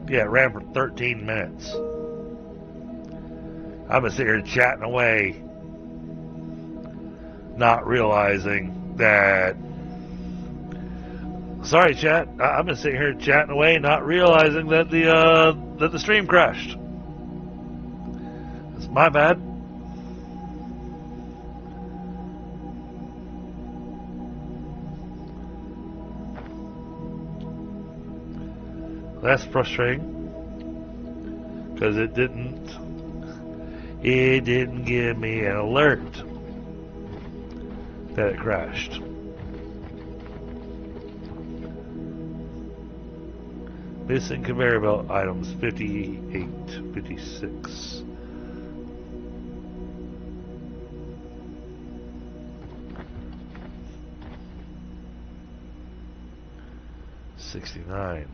Yeah, it ran for 13 minutes. I've been sitting here chatting away, not realizing that. Sorry, chat. I've been sitting here chatting away, not realizing that the stream crashed. It's my bad. That's frustrating because it didn't give me an alert that it crashed. Missing conveyor belt items 58, 56. $69.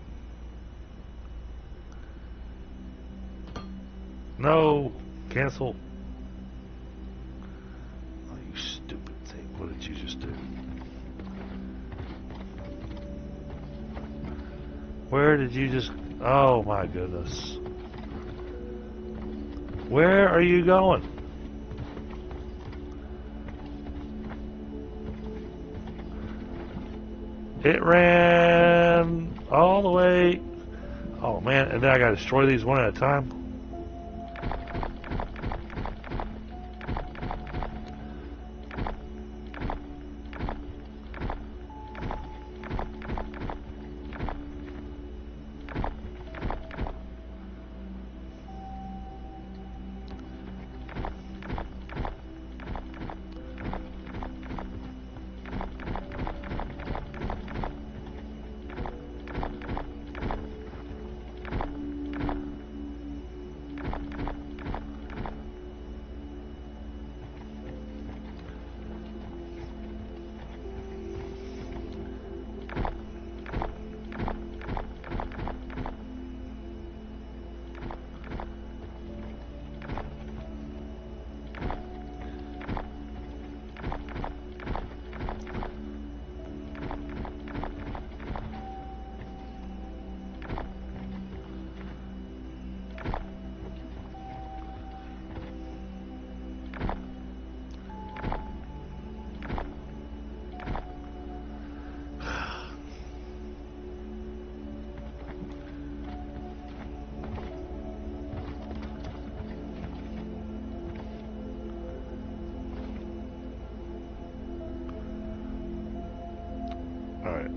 No, cancel. Oh, you stupid thing. What did you just do? Where did you just... Oh my goodness. Where are you going? It ran all the way... Oh man, and then I gotta destroy these one at a time.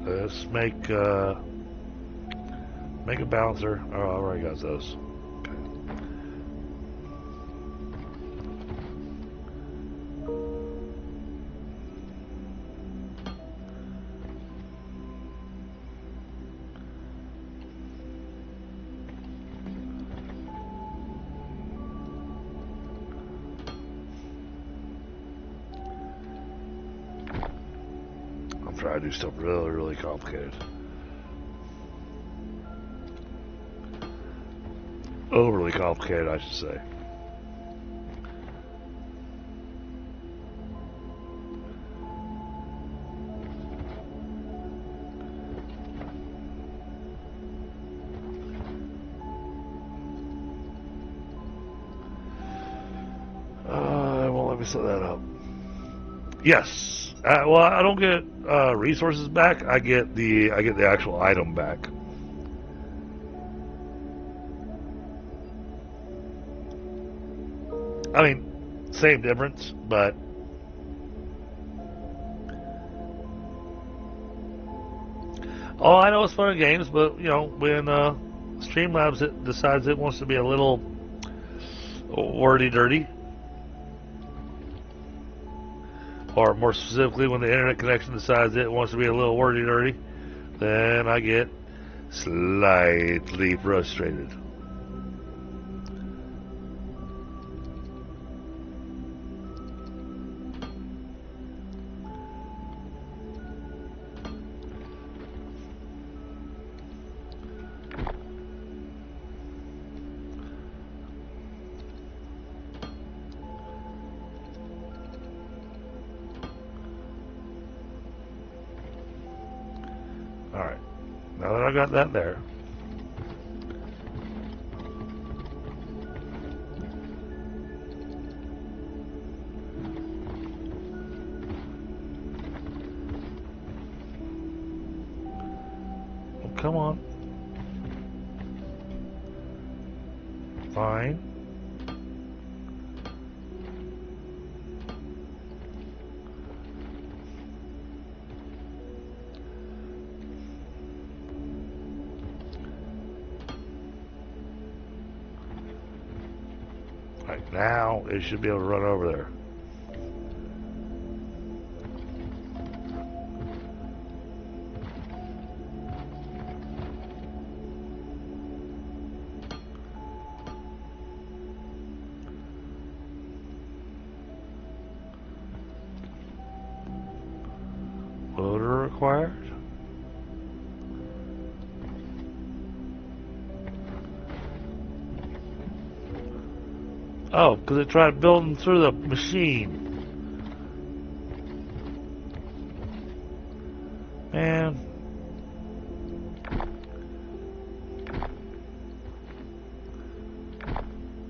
Let's make a bouncer. Oh, I already got those. Okay. Try to do stuff really, really complicated. Overly complicated, I should say. It won't let me set that up. Yes. Well, I don't get resources back. I get the actual item back. I mean, same difference, but oh, I know it's fun in games, but you know when Streamlabs decides it wants to be a little wordy-dirty. Or more specifically, when the internet connection decides it wants to be a little wordy-dirty, then I get slightly frustrated. Alright, now that I got that there, come on. Fine. Right now, it should be able to run over there. Loader required. Oh, because it tried building through the machine. Man.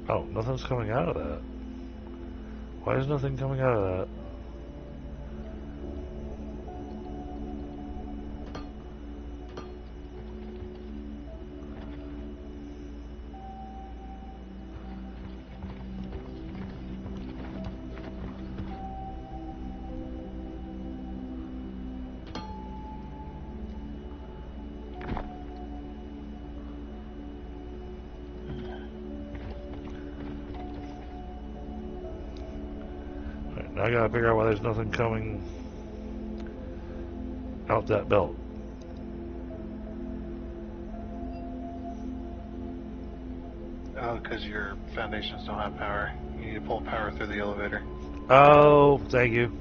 Oh, nothing's coming out of that. Why is nothing coming out of that? Now I gotta figure out why there's nothing coming out that belt. Oh, because your foundations don't have power. You need to pull power through the elevator. Oh, thank you.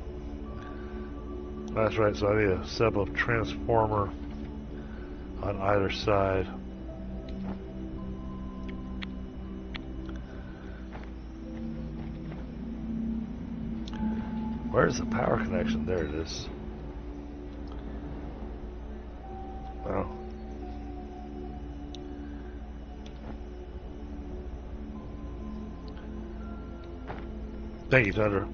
That's right, so I need a set of transformer on either side. Where's the power connection? There it is. Oh. Thank you, Thunder.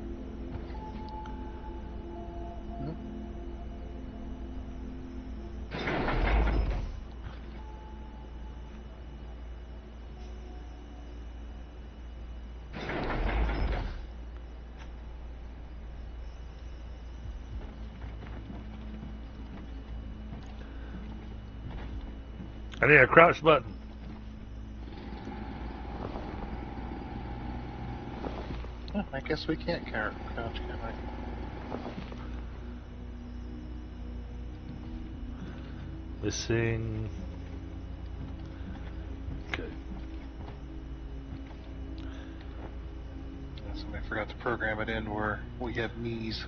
I need a crouch button. Huh, I guess we can't crouch, can we? Missing. Okay. Somebody forgot to program it in where we have knees.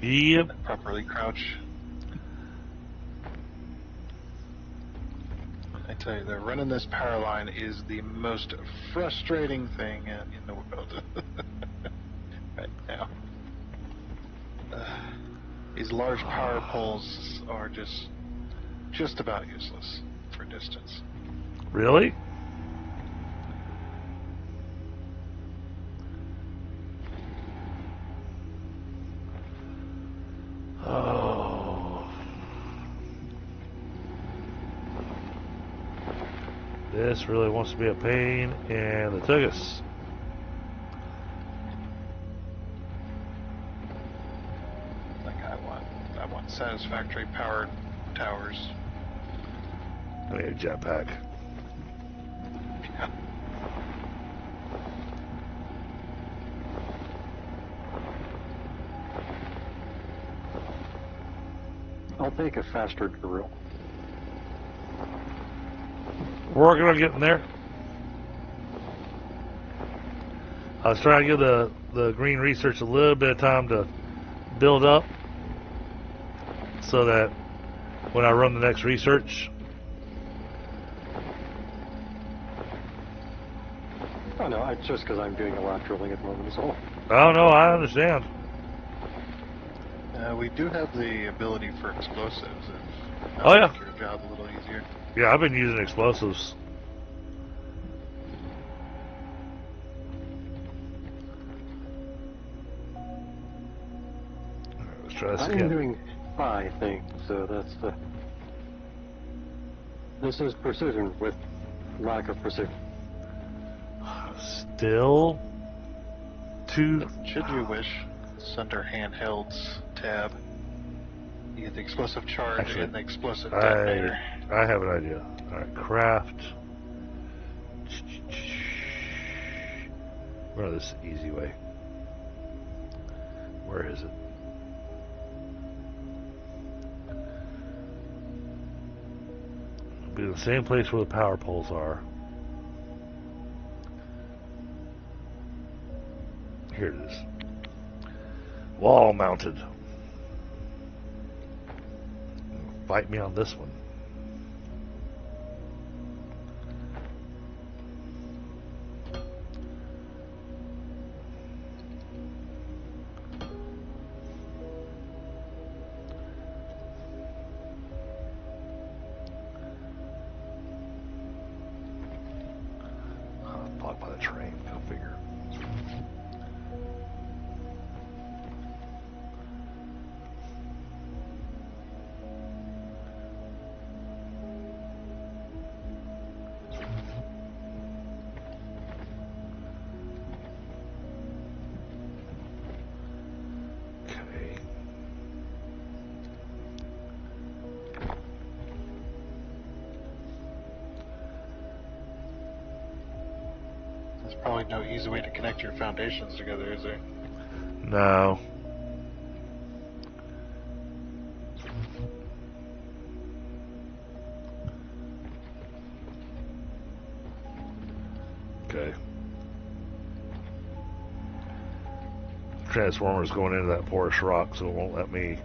Yep. Properly crouch. I tell you, running this power line is the most frustrating thing in the world right now. These large power poles are just about useless for distance. Really? Oh. This really wants to be a pain in the tugus. Like I want satisfactory powered towers. I need a jetpack. Yeah. I'll take a faster drill. We're working on getting there. I was trying to give the green research a little bit of time to build up so that when I run the next research. Oh no, it's just because I'm doing a lot of drilling at the moment as well. Oh no, I understand. We do have the ability for explosives. If Oh yeah. make your job a little easier. Yeah, I've been using explosives. Let's try this I'm again. doing 5 things, so that's the... This is precision with lack of precision. Still too. Should you wish, it's under handhelds tab. You get the explosive charge Actually, and the explosive detonator. I have an idea. Alright, craft. Run this easy way. Where is it? Be the same place where the power poles are. Here it is. Wall mounted. Fight me on this one. Blocked by the train, go figure. Okay. There's probably no easy way to connect your foundations together, is there? No. Okay. Transformer's going into that porous rock, so it won't let me.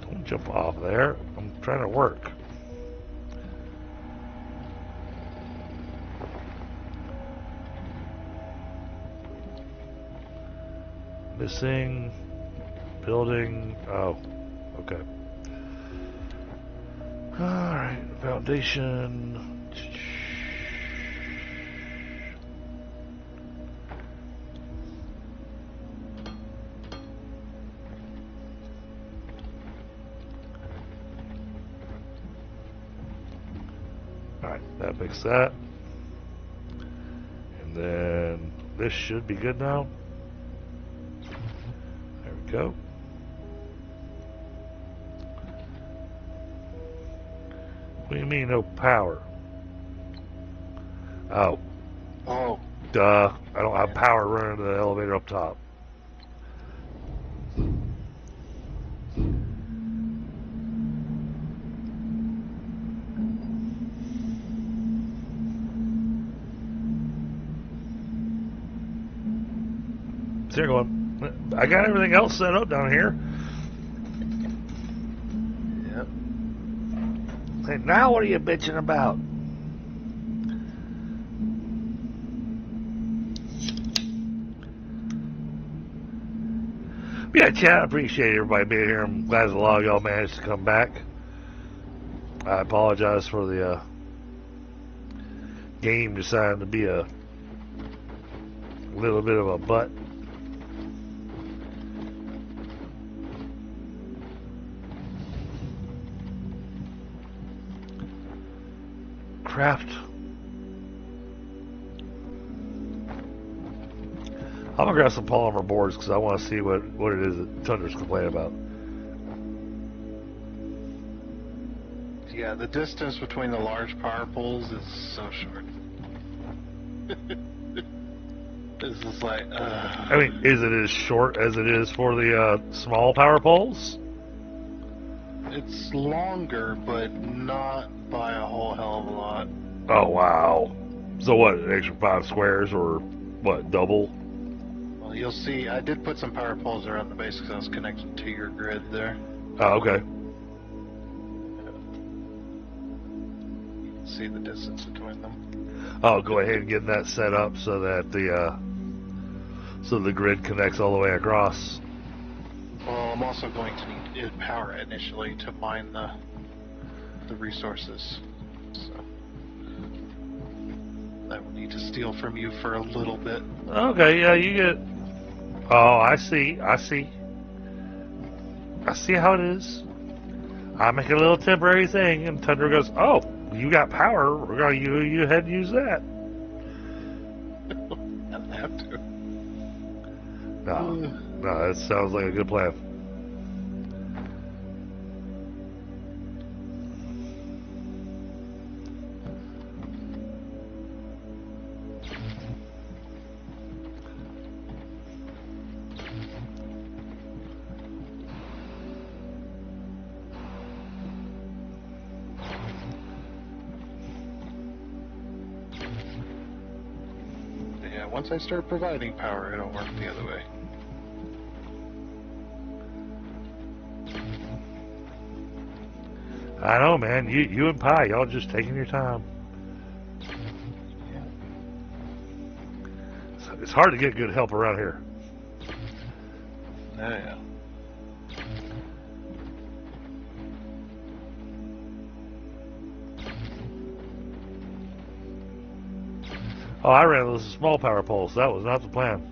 Don't jump off there. I'm trying to work. Missing building. Oh, okay. Alright, foundation. Alright, that makes that. And then this should be good now. There we go. What do you mean no power? Oh, Oh, duh. I don't have power running to the elevator up top. So you're going, I got everything else set up down here. yep. Say, now what are you bitching about? Yeah, chat, I appreciate everybody being here. I'm glad a lot of y'all managed to come back. I apologize for the game deciding to be a little bit of a butt. Craft. I'm gonna grab some polymer boards because I want to see what it is that Tundra's complaining about. Yeah, the distance between the large power poles is so short. This is like, I mean, is it as short as it is for the small power poles? it's longer, but not by a whole hell of a lot. Oh wow! So what? An extra 5 squares or what? Double? Well, Well, you'll see, I did put some power poles around the base because I was connected to your grid there. Oh, okay. You can see the distance between them. I'll go ahead and get that set up so that the grid connects all the way across. Well, I'm also going to need power initially to mine the resources. So I will need to steal from you for a little bit. Okay, yeah, you get. Oh, I see how it is. I make a little temporary thing, and Tundra goes, "Oh, you got power. We're gonna you ahead and use that." I don't have to. No, that sounds like a good plan. Yeah, once I start providing power, it'll work the other way. I know, man. You and Pi, y'all just taking your time. Yeah. It's hard to get good help around here. Yeah. Oh, I ran those small power poles. That was not the plan.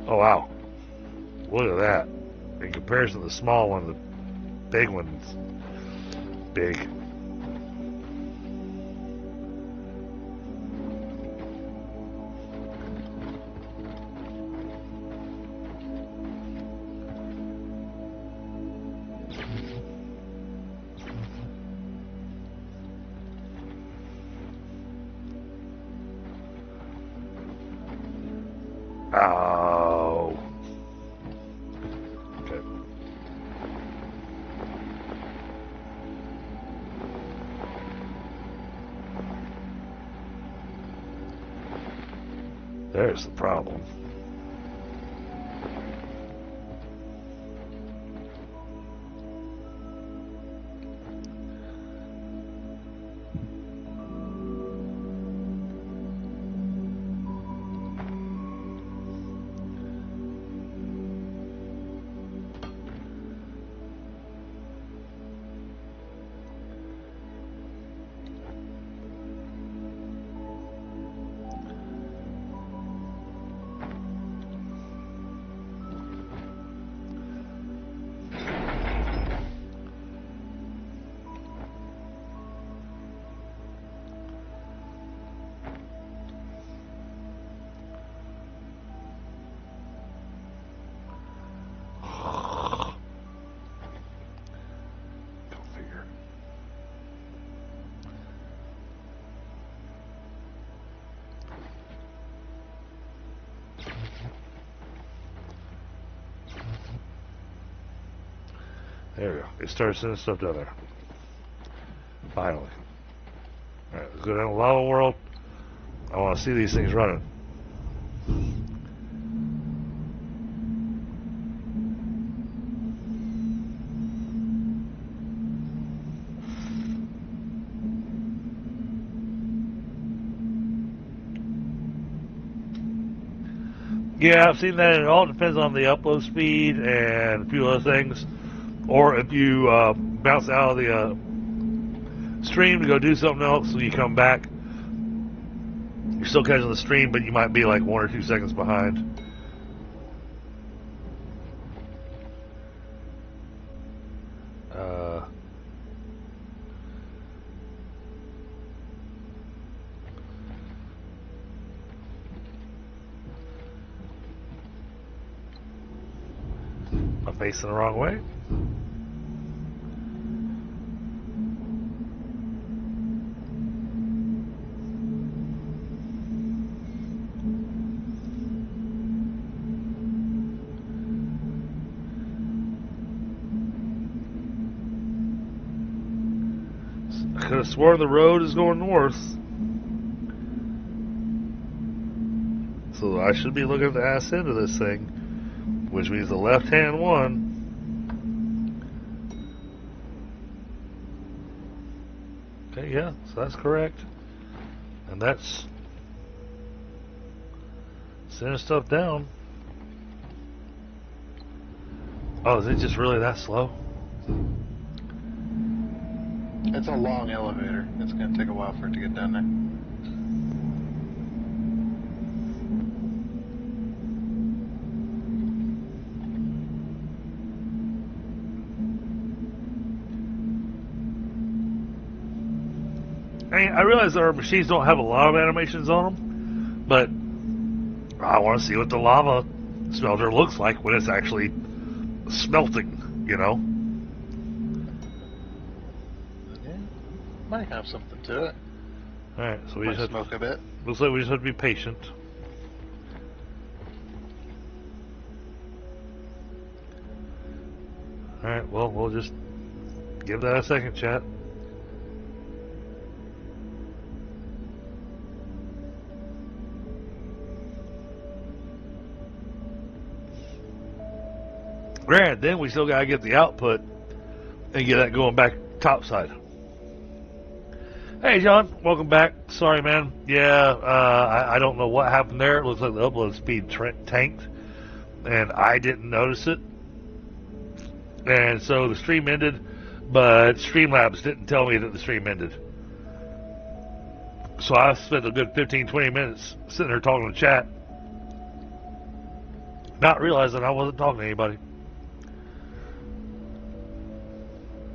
Oh, wow. Look at that. In comparison to the small one, the big one's big. Oh. Okay. There's the problem. Go figure. There we go. It starts sending stuff down there. Finally. Alright, let's go down to Lava World. I want to see these things running. Yeah, I've seen that. It all depends on the upload speed and a few other things. Or if you bounce out of the stream to go do something else, so you come back, you're still catching the stream, but you might be like 1 or 2 seconds behind. I'm facing the wrong way. I could have sworn the road is going north. So I should be looking at the ass end of this thing, which means the left-hand one. Okay, yeah, so that's correct. And that's sending stuff down. Oh, is it just really that slow? It's a long elevator. It's going to take a while for it to get down there. I mean, I realize our machines don't have a lot of animations on them, but I want to see what the lava smelter looks like when it's actually smelting, you know? Yeah, might have something to it. Alright, so we Might just have smoke a bit. looks like we just have to be patient. Alright, well, we'll just give that a second, chat. Granted, then we still gotta get the output and get that going back topside. Hey, John, welcome back. Sorry, man. Yeah, I don't know what happened there. It looks like the upload speed tanked, and I didn't notice it. And so the stream ended, but Streamlabs didn't tell me that the stream ended. So I spent a good 15-20 minutes sitting there talking to chat, not realizing I wasn't talking to anybody.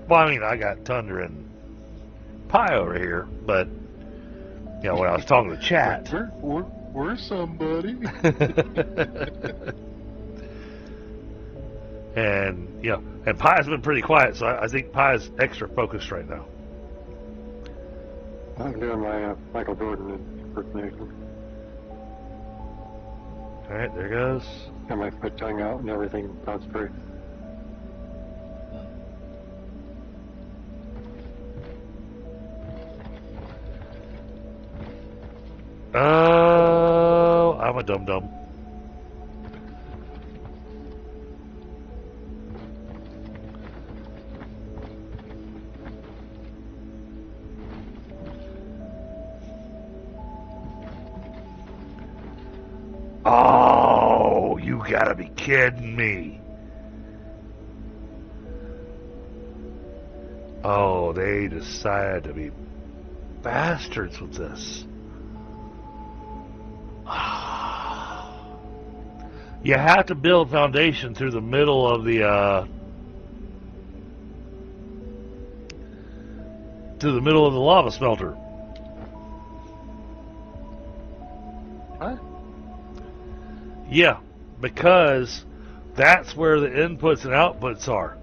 Well, I mean, I got Thunder and Pi over here, but, you know, when I was talking to chat. We're somebody. And, you know, and Pi's been pretty quiet, so I think Pi's extra focused right now. I'm doing my Michael Jordan impersonation. Alright, there goes. Got my foot tongue out and everything. Sounds great. Oh, I'm a dum-dum. Oh, you gotta be kidding me. Oh, they decided to be bastards with this. You have to build foundation through the middle of the lava smelter. What? Yeah, because that's where the inputs and outputs are.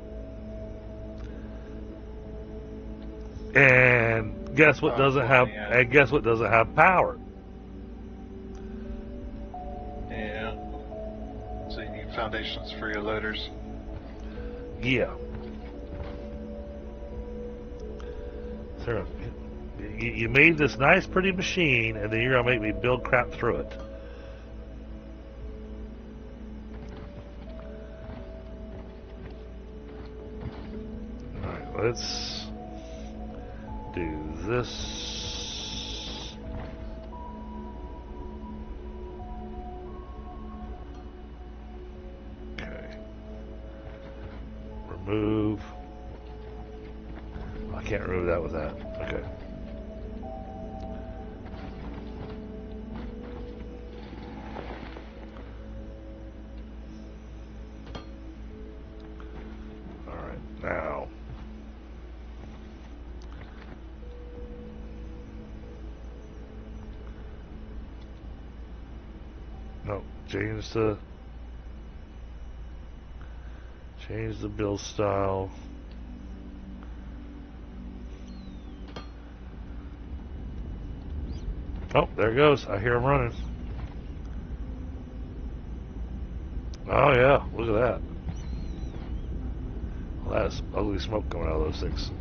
And guess what doesn't have? Yeah. And guess what doesn't have power? Yeah. So you need foundations for your loaders. Yeah. So you made this nice, pretty machine, and then you're gonna make me build crap through it. All right, let's do this. Okay. Remove. I can't remove that with that. Okay. All right, now. No, change Change the build style. Oh, there it goes. I hear him running. Oh yeah, look at that. Well, that's ugly smoke coming out of those things.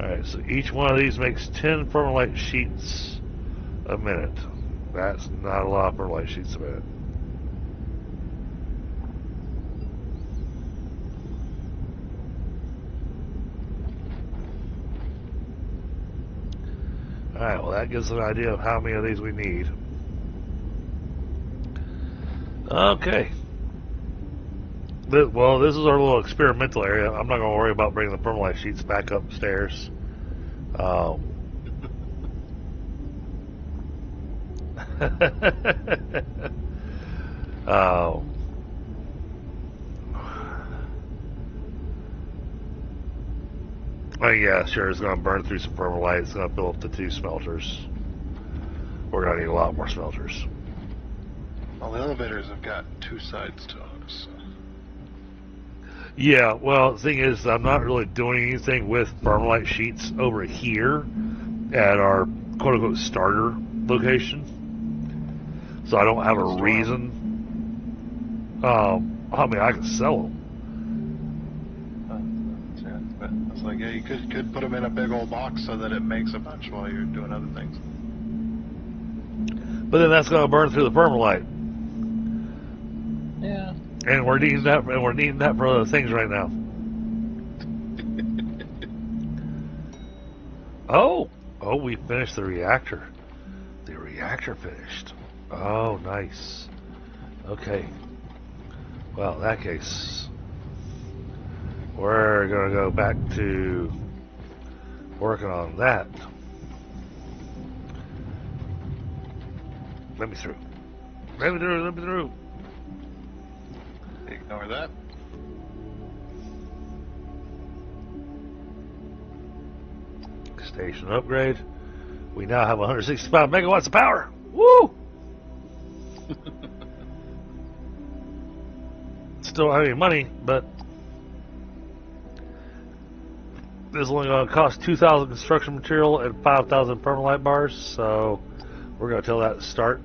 Alright, so each one of these makes 10 permalite sheets a minute. That's not a lot of permalite sheets a minute. Alright, well that gives us an idea of how many of these we need. Okay. Well, this is our little experimental area. I'm not going to worry about bringing the permalite sheets back upstairs. Oh yeah, sure, it's going to burn through some permalite. It's going to fill up the 2 smelters. We're going to need a lot more smelters. Well, the elevators have got 2 sides to them, so. Yeah, well, the thing is, I'm not really doing anything with permalite sheets over here at our quote-unquote starter location. So I don't have a reason. I mean, I can sell them. It's like, yeah, you could put them in a big old box so that it makes a bunch while you're doing other things. But then that's going to burn through the permalite. Yeah. And we're needing that. And we're needing that for other things right now. Oh, we finished the reactor. The reactor finished. Oh, nice. Okay. Well, in that case, we're going to go back to working on that. Let me through. Let me through. Let me through. Ignore that. Station upgrade. We now have 165 megawatts of power. Woo! Still don't have any money, but this is only going to cost 2,000 construction material and 5,000 permalite bars, so we're going to tell that to start.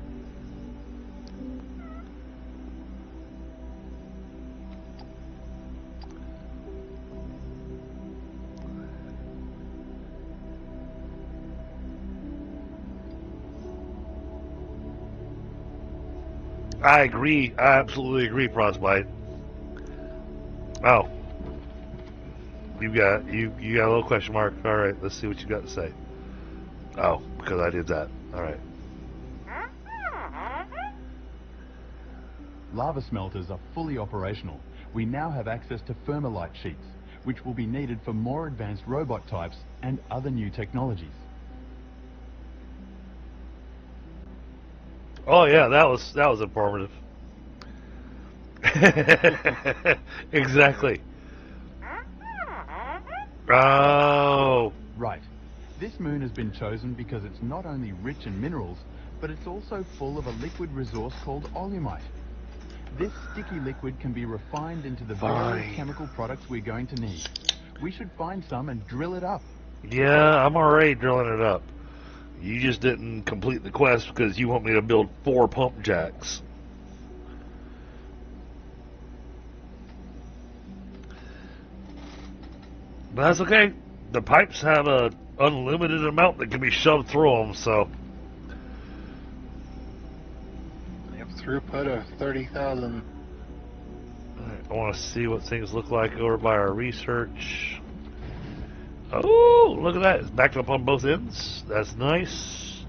I agree. I absolutely agree, Frostbite. Oh, you got a little question mark. All right, let's see what you got to say. Oh, because I did that. All right. Lava smelters are fully operational. We now have access to thermalite sheets, which will be needed for more advanced robot types and other new technologies. Oh yeah, that was informative. Exactly. Oh. Right. This moon has been chosen because it's not only rich in minerals, but it's also full of a liquid resource called oleumite. This sticky liquid can be refined into the various chemical products we're going to need. We should find some and drill it up. Yeah, I'm already drilling it up. You just didn't complete the quest because you want me to build 4 pump jacks. But that's okay. The pipes have an unlimited amount that can be shoved through them, so. They have throughput of 30,000. I want to see what things look like over by our research. Oh, look at that. It's backed up on both ends. That's nice.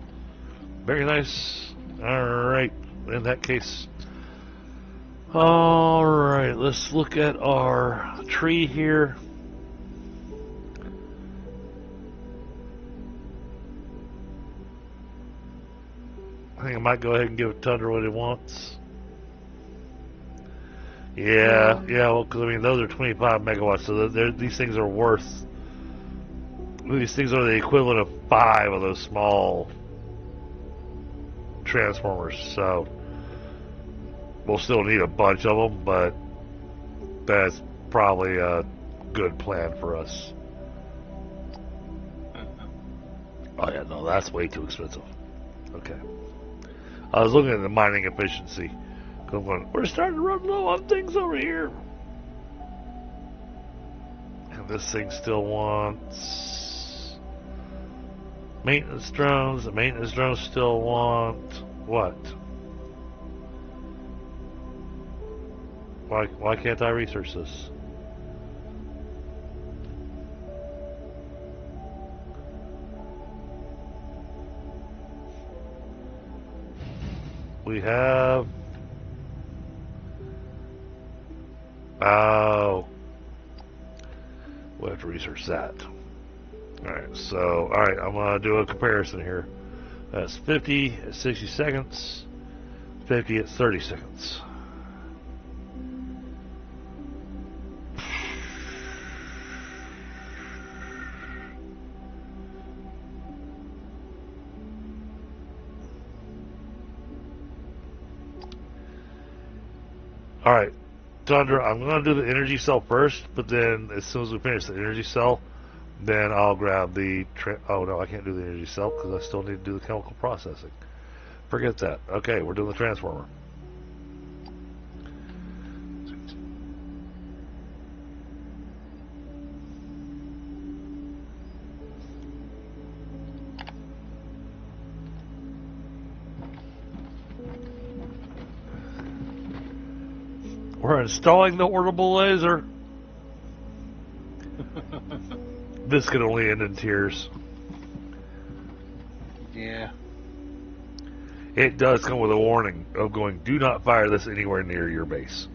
Very nice. Alright. In that case. Alright, let's look at our tree here. I think I might go ahead and give Tundra what he wants. Yeah, well, because I mean, those are 25 megawatts, so these things are worth These things are the equivalent of 5 of those small transformers, so we'll still need a bunch of them, but that's probably a good plan for us. Oh yeah, no, that's way too expensive. Okay. I was looking at the mining efficiency. We're starting to run low on things over here. And this thing still wants maintenance drones. The maintenance drones still want what? Why can't I research this? We have... Oh. We'll have to research that. Alright, so, alright, I'm going to do a comparison here. That's 50 at 60 seconds, 50 at 30 seconds. Alright, Tundra, I'm going to do the energy cell first, but then as soon as we finish the energy cell, then I'll grab the... oh no, I can't do the energy cell because I still need to do the chemical processing. Forget that. Okay, we're doing the transformer. We're installing the orbital laser. This could only end in tears. Yeah. It does come with a warning of going, do not fire this anywhere near your base.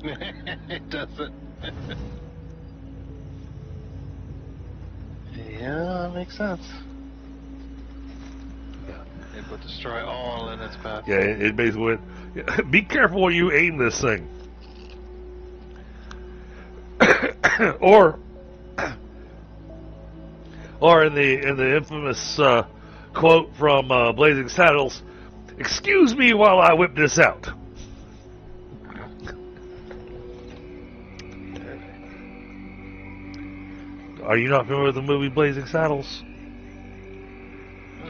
It doesn't. Yeah, that makes sense. It would destroy all in its path. Yeah, it basically went, be careful when you aim this thing. or in the infamous quote from Blazing Saddles, excuse me while I whip this out. Are you not familiar with the movie Blazing Saddles?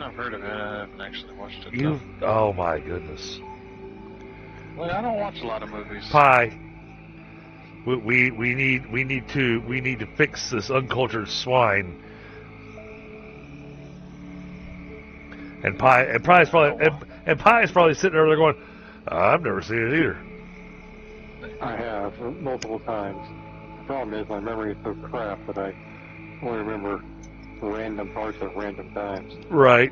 I've heard of it. I haven't actually watched it. You? Oh my goodness. Well, I don't watch a lot of movies. Pie. We need to fix this uncultured swine. And Pie is probably sitting over there going, I've never seen it either. I have multiple times. The problem is my memory is so crap that I only remember random parts at random times. Right.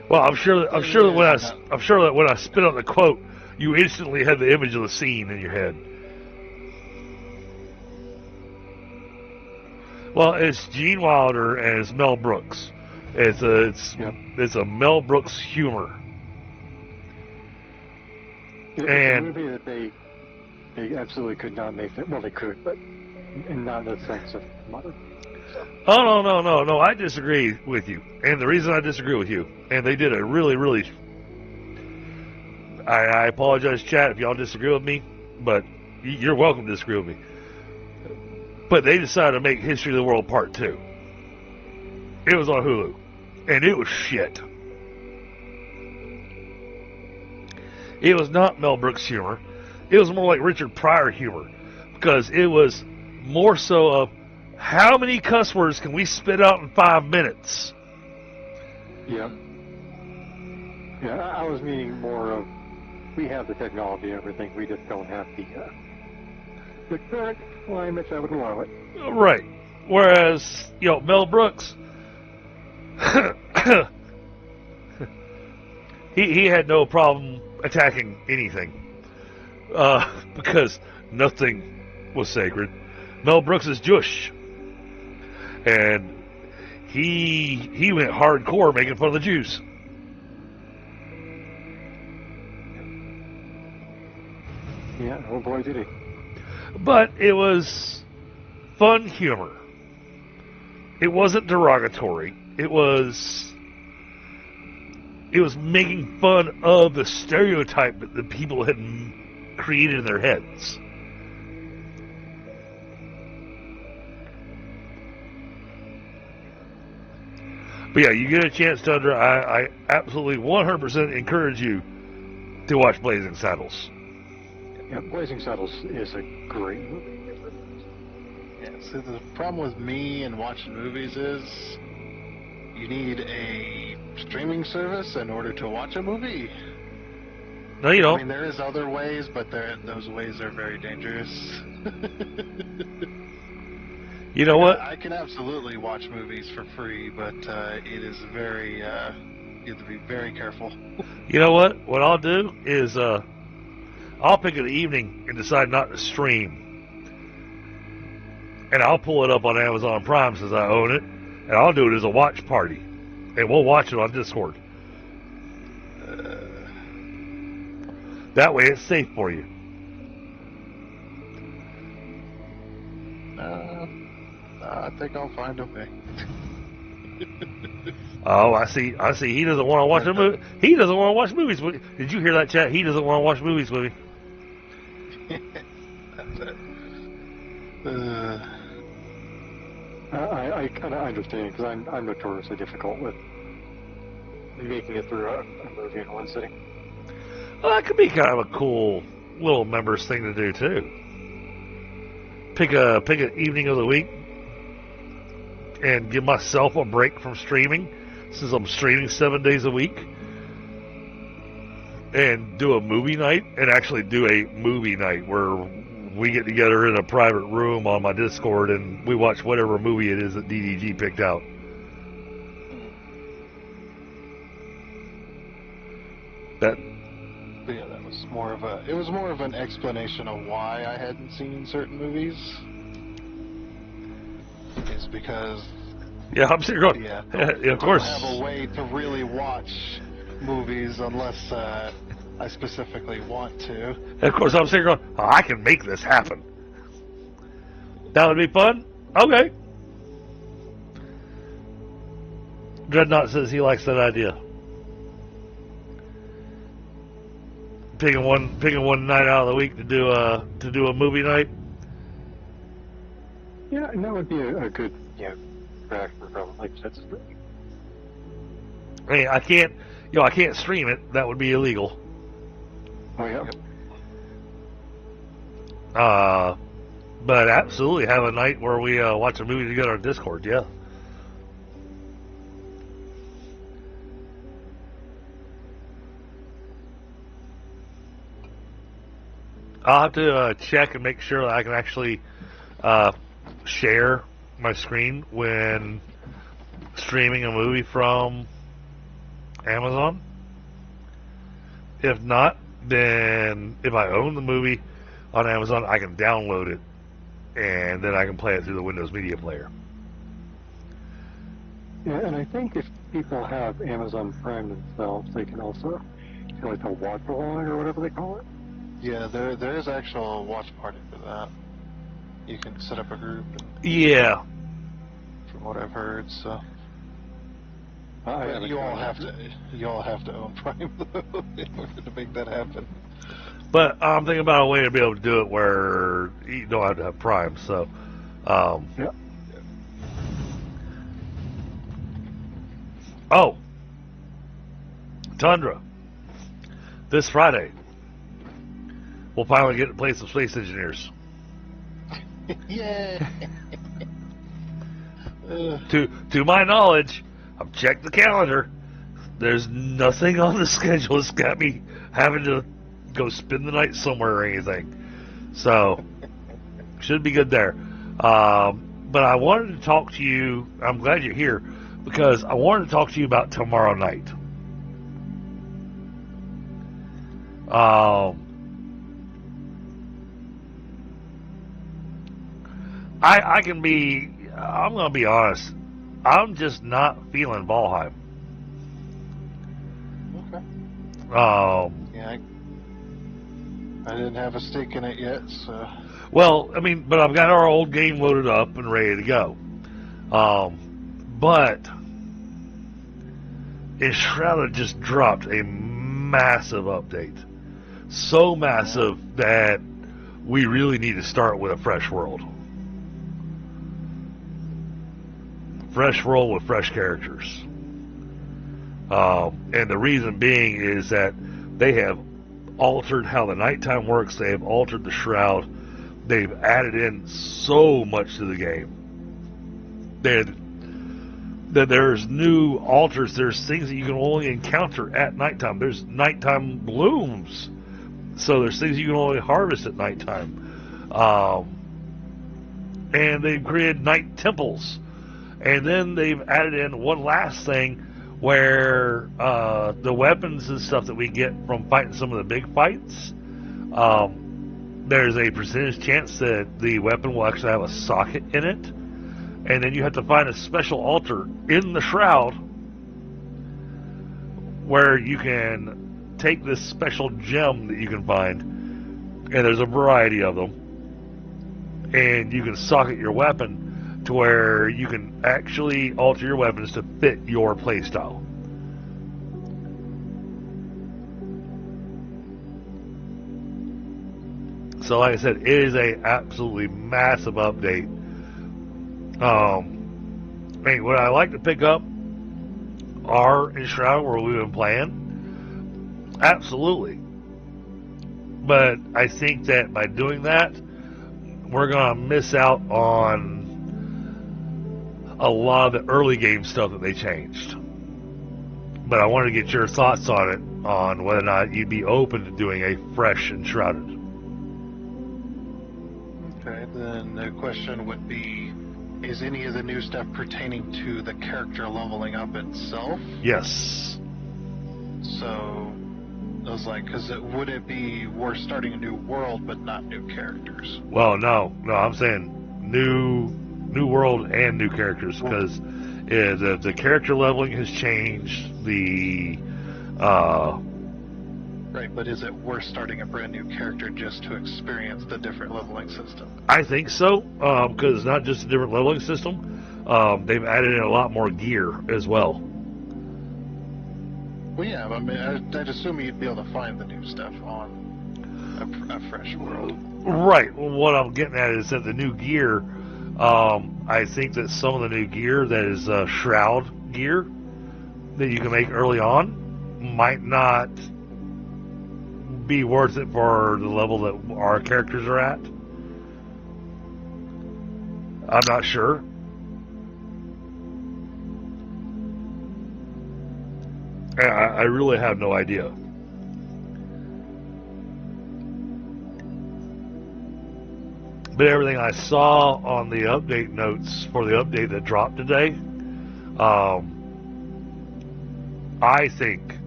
Well, I'm sure that when I spit out the quote, you instantly had the image of the scene in your head. Well, it's Gene Wilder and it's Mel Brooks. It's a Mel Brooks humor. It's and a movie that they absolutely could not make it. Well, they could, but not in the sense of modern. So. Oh no! I disagree with you, and the reason I disagree with you, and they did a really. I apologize, chat, if y'all disagree with me, but you're welcome to disagree with me. But they decided to make History of the World Part 2. It was on Hulu, and it was shit. It was not Mel Brooks humor. It was more like Richard Pryor humor, because it was more so of how many cuss words can we spit out in 5 minutes? Yeah. Yeah, I was meaning more of, we have the technology and everything, we just don't have the current climate that would allow it. Right. Whereas, Mel Brooks, he had no problem attacking anything, because nothing was sacred. Mel Brooks is Jewish, and he went hardcore making fun of the Jews. Yeah, oh boy did he. But it was fun humor. it wasn't derogatory. It was making fun of the stereotype that the people had created in their heads. But yeah, you get a chance, Tundra, I absolutely 100% encourage you to watch Blazing Saddles. Yeah, Blazing Saddles is a great movie. Yeah, so the problem with me and watching movies is you need a streaming service in order to watch a movie. No, you don't. I mean, there is other ways, but those ways are very dangerous. You know what? I can absolutely watch movies for free, but it is very, you have to be very careful. You know what? What I'll do is I'll pick an evening and decide not to stream. And I'll pull it up on Amazon Prime since I own it. And I'll do it as a watch party. And we'll watch it on Discord. That way it's safe for you. I think I'll find a way. Oh, I see. He doesn't want to watch a movie. He doesn't want to watch movies with me. Did you hear that, chat? He doesn't want to watch movies with me. That's it. I kind of understand, because I'm notoriously difficult with making it through a movie in one sitting. Well, that could be kind of a cool little members thing to do too. Pick an evening of the week and give myself a break from streaming, since I'm streaming 7 days a week, and do a movie night, and actually do a movie night where we get together in a private room on my Discord and we watch whatever movie it is that D.D.G picked out. That Yeah, that was more of a. It was more of an explanation of why I hadn't seen certain movies. It's because. Yeah, I'm sitting going. Yeah, of course. I don't have a way to really watch movies unless I specifically want to. Of course, I'm sitting going. Oh, I can make this happen. That would be fun. Okay. Dreadnought says he likes that idea. Picking one night out of the week to do a movie night. Yeah, and that would be a good back for problem. Like that's. Hey, I can't stream it. That would be illegal. Oh yeah. But absolutely have a night where we watch a movie together on Discord. Yeah. I'll have to check and make sure that I can actually share my screen when streaming a movie from Amazon. If not, then if I own the movie on Amazon, I can download it and then I can play it through the Windows Media Player. Yeah, and I think if people have Amazon Prime themselves, they can also like a watch along or whatever they call it. Yeah, there is actual watch party for that. You can set up a group. Yeah. From what I've heard, so. You all have to own Prime though in order to make that happen. But I'm thinking about a way to be able to do it where you don't have to have Prime. So. Yeah. Oh. Tundra. This Friday, we'll finally get to play some Space Engineers. Yeah. To my knowledge, I've checked the calendar. There's nothing on the schedule that's got me having to go spend the night somewhere or anything. So, should be good there. But I wanted to talk to you. I'm glad you're here because I wanted to talk to you about tomorrow night. I'm going to be honest. I'm just not feeling Valheim. Okay. Yeah, I didn't have a stake in it yet, so. Well, I mean, but I've got our old game loaded up and ready to go. But Enshrouded just dropped a massive update. So massive that we really need to start with a fresh world. Fresh world with fresh characters. And the reason being is that they have altered how the nighttime works. They have altered the shroud. They've added in so much to the game. There's new altars. There's things that you can only encounter at nighttime. There's nighttime blooms. So there's things you can only harvest at nighttime. And they've created night temples. And then they've added in one last thing where the weapons and stuff that we get from fighting some of the big fights, there's a percentage chance that the weapon will actually have a socket in it. And then you have to find a special altar in the shroud where you can take this special gem that you can find, and there's a variety of them, and you can socket your weapon to where you can actually alter your weapons to fit your playstyle. So like I said, it is a absolutely massive update. Hey, would I like to pick up our Enshrouded where we've been playing? Absolutely. But I think that by doing that, we're going to miss out on a lot of the early game stuff that they changed. But I wanted to get your thoughts on it, on whether or not you'd be open to doing a fresh Enshrouded. Okay, then the question would be, is any of the new stuff pertaining to the character leveling up itself? Yes. So, I was like, would it be worth starting a new world but not new characters? Well, no, I'm saying new world and new characters, because the character leveling has changed. Right, but is it worth starting a brand new character just to experience the different leveling system? I think so, because it's not just a different leveling system. They've added in a lot more gear as well. Well, yeah, I mean, I'd assume you'd be able to find the new stuff on a fresh world. Right. Well, what I'm getting at is that the new gear, I think that some of the new gear that is shroud gear that you can make early on might not be worth it for the level that our characters are at. I'm not sure. I really have no idea. But everything I saw on the update notes for the update that dropped today, I think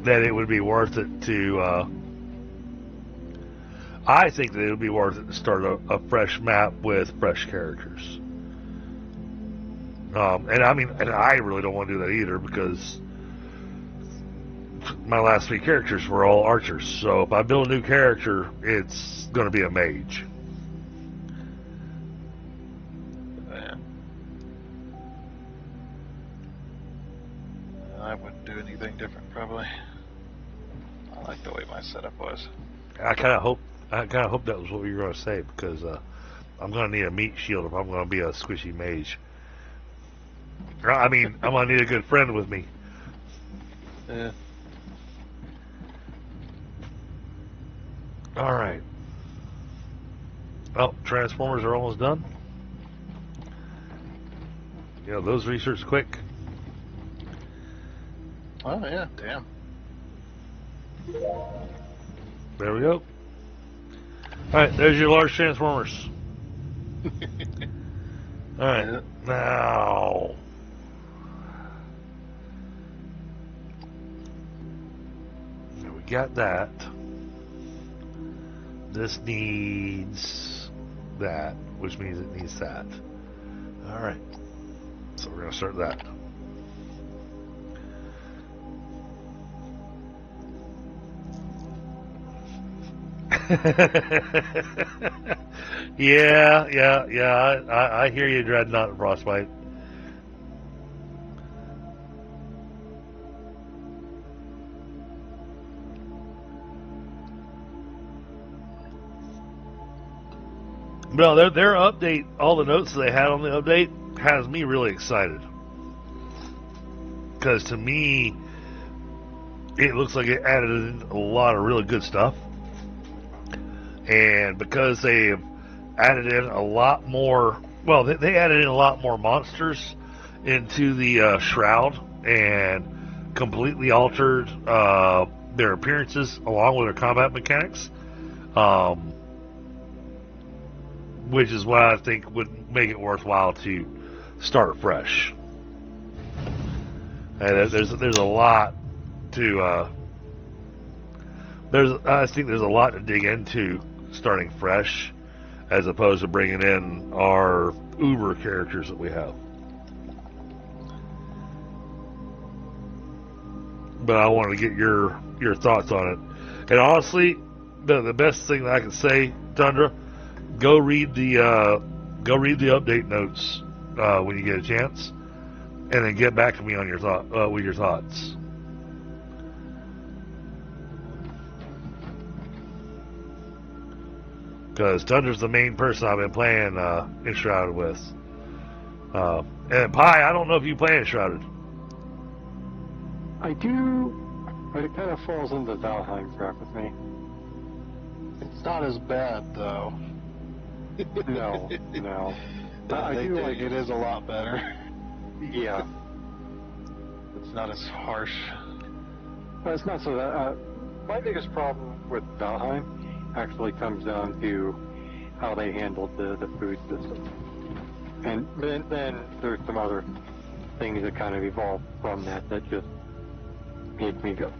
that it would be worth it to start a fresh map with fresh characters. And I really don't want to do that either, because my last 3 characters were all archers. So if I build a new character, it's going to be a mage. Yeah. I wouldn't do anything different, probably. I like the way my setup was. I kind of hope that was what you were going to say, because I'm going to need a meat shield if I'm going to be a squishy mage. I'm going to need a good friend with me. Yeah. All right. Well, Transformers are almost done. You know, those research quick. Oh, yeah, damn. There we go. Alright, there's your large Transformers. Alright, Yeah. now... we got that. This needs that, which means it needs that. Alright, so we're going to start that. yeah. I hear you, Dreadnought and Frostbite. No, their update, all the notes they had on the update, has me really excited. Because to me, it looks like it added in a lot of really good stuff. And because they added in a lot more, well, they added in a lot more monsters into the Shroud and completely altered their appearances along with their combat mechanics. Which is what I think would make it worthwhile to start fresh. And there's a lot to I think there's a lot to dig into starting fresh, as opposed to bringing in our Uber characters that we have. But I wanted to get your thoughts on it. And honestly, the best thing that I can say, Tundra, go read the update notes when you get a chance, and then get back to me on your with your thoughts. Because Tundra's the main person I've been playing Enshrouded with. And Pi, I don't know if you play Enshrouded. I do, but it kind of falls into the Valheim trap with me. It's not as bad, though. No. I They do think like it is a lot better. Yeah. It's not as harsh. It's not so that. My biggest problem with Valheim actually comes down to how they handled the food system. And then there's some other things that kind of evolved from that just made me go,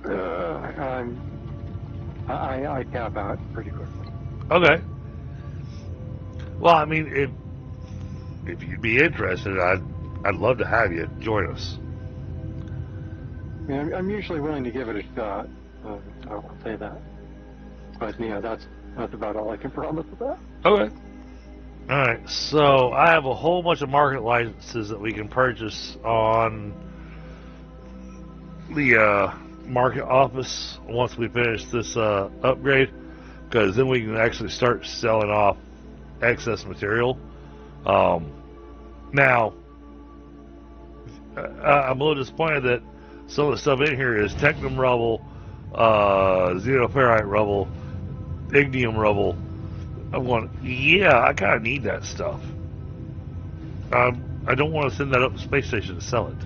I tap out pretty quickly. Okay. Well, I mean, if you'd be interested, I'd love to have you join us. I mean, I'm usually willing to give it a shot. I won't say that. But yeah, that's about all I can promise with that. Okay. All right. So I have a whole bunch of market licenses that we can purchase on the market office once we finish this upgrade, because then we can actually start selling off excess material. Now, I'm a little disappointed that some of the stuff in here is Technum rubble, Xenoferrite rubble, Ignium rubble. I'm going, yeah, I kind of need that stuff. I don't want to send that up to the space station to sell it.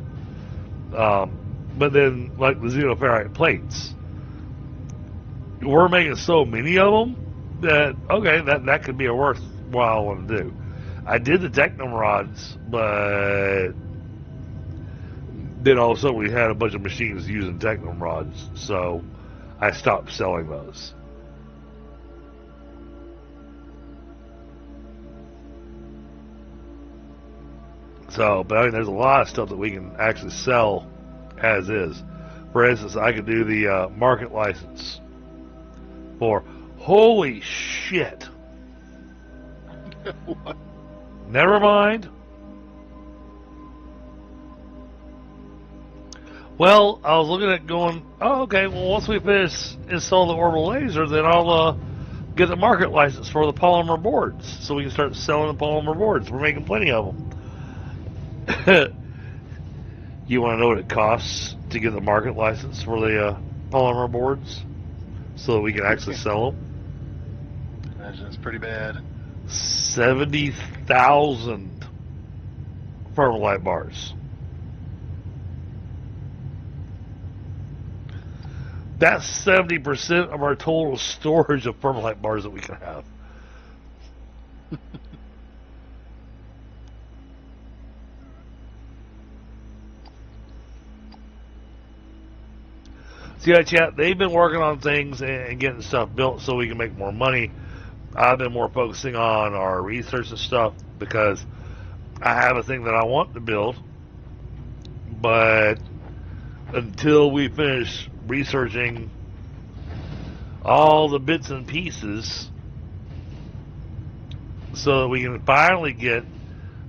But then, like the Xenoferrite plates, we're making so many of them that, okay, that could be a worthwhile one to do. I did the Technum rods, but then all of a sudden we had a bunch of machines using Technum rods, so I stopped selling those. So, but I mean, there's a lot of stuff that we can actually sell as is. For instance, I could do the market license for, holy shit. What? Never mind. Well, I was looking at going, oh, okay, well, once we finish install the orbital laser, then I'll get the market license for the polymer boards, so we can start selling the polymer boards. We're making plenty of them. You want to know what it costs to get the market license for the polymer boards, so that we can actually sell them? Imagine it's pretty bad. 70,000 Permalite bars. That's 70% of our total storage of Permalite bars that we can have. So yeah, chat, they've been working on things and getting stuff built so we can make more money. I've been more focusing on our research and stuff because I have a thing that I want to build, but until we finish researching all the bits and pieces so that we can finally get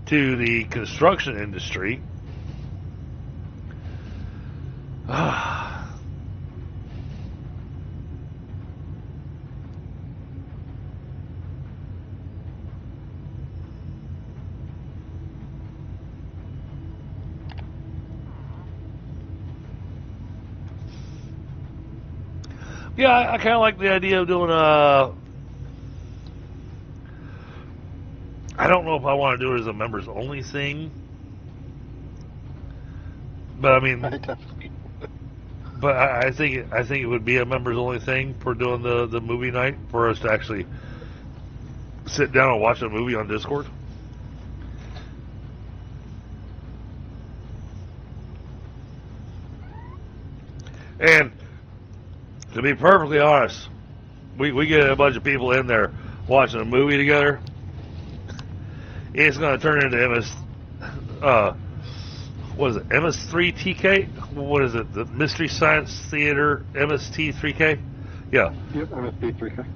to the construction industry. Yeah, I kind of like the idea of doing a... I don't know if I want to do it as a members only thing, but I mean, I definitely would. but I think it would be a members only thing for doing the movie night, for us to actually sit down and watch a movie on Discord. And to be perfectly honest, we get a bunch of people in there watching a movie together. It's going to turn into what is it, MS3TK? What is it, the Mystery Science Theater MST3K? Yeah. Yep, MST3K.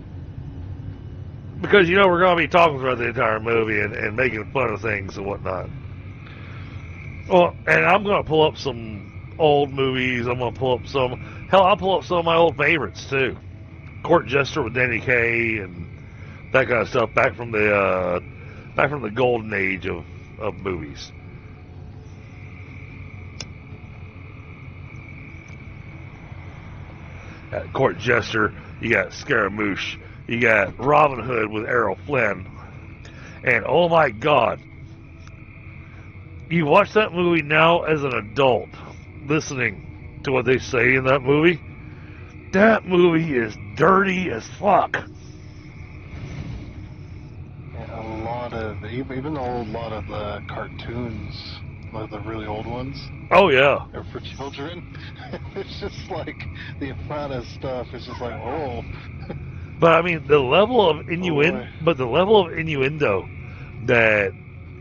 Because, we're going to be talking throughout the entire movie and making fun of things and whatnot. Well, and I'm going to pull up some old movies. I'm going to pull up I'll pull up some of my old favorites, too. Court Jester with Danny Kaye and that kind of stuff back from the golden age of movies. At Court Jester, you got Scaramouche, you got Robin Hood with Errol Flynn, and oh my God, you watch that movie now as an adult, listening to what they say in that movie. That movie is dirty as fuck. A lot of, even a lot of the cartoons, like the really old ones, Oh yeah. are for children. It's just like the amount of stuff is just like, oh. But I mean, the level of innuendo, boy. that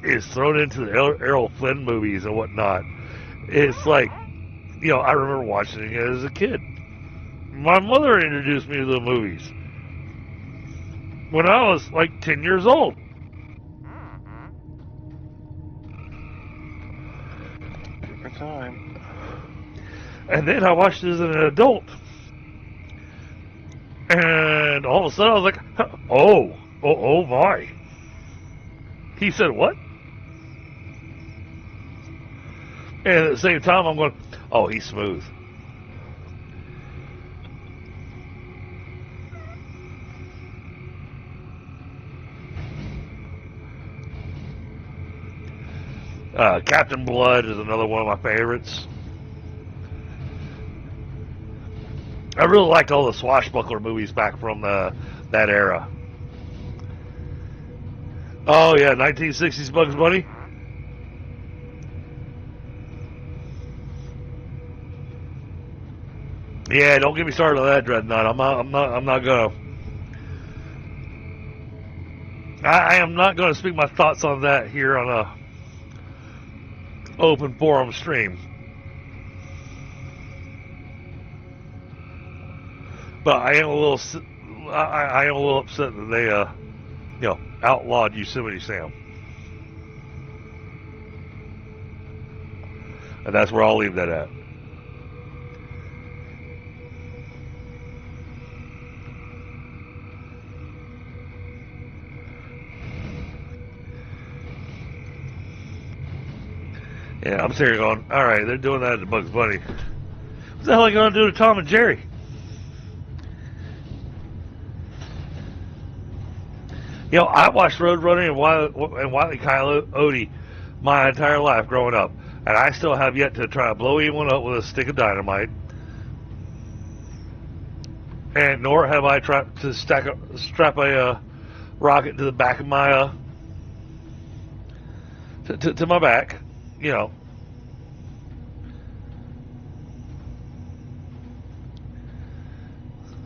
is thrown into the Errol Flynn movies and whatnot, it's like, I remember watching it as a kid. My mother introduced me to the movies when I was like 10 years old. Different time. And then I watched it as an adult. And all of a sudden I was like, oh my. He said what? And at the same time I'm going, oh, he's smooth. Captain Blood is another one of my favorites. I really liked all the swashbuckler movies back from that era. Oh yeah, 1960s Bugs Bunny. Yeah, don't get me started on that, Dreadnought. I'm not gonna. I am not gonna speak my thoughts on that here on a open forum stream. But I am a little upset that they outlawed Yosemite Sam. And that's where I'll leave that at. Yeah, I'm sitting here going, alright, they're doing that to Bugs Bunny. What the hell are they going to do to Tom and Jerry? I watched Roadrunner and Wile E. Coyote my entire life growing up. And I still have yet to try to blow anyone up with a stick of dynamite. And nor have I tried to strap a rocket to the back of my, to my back.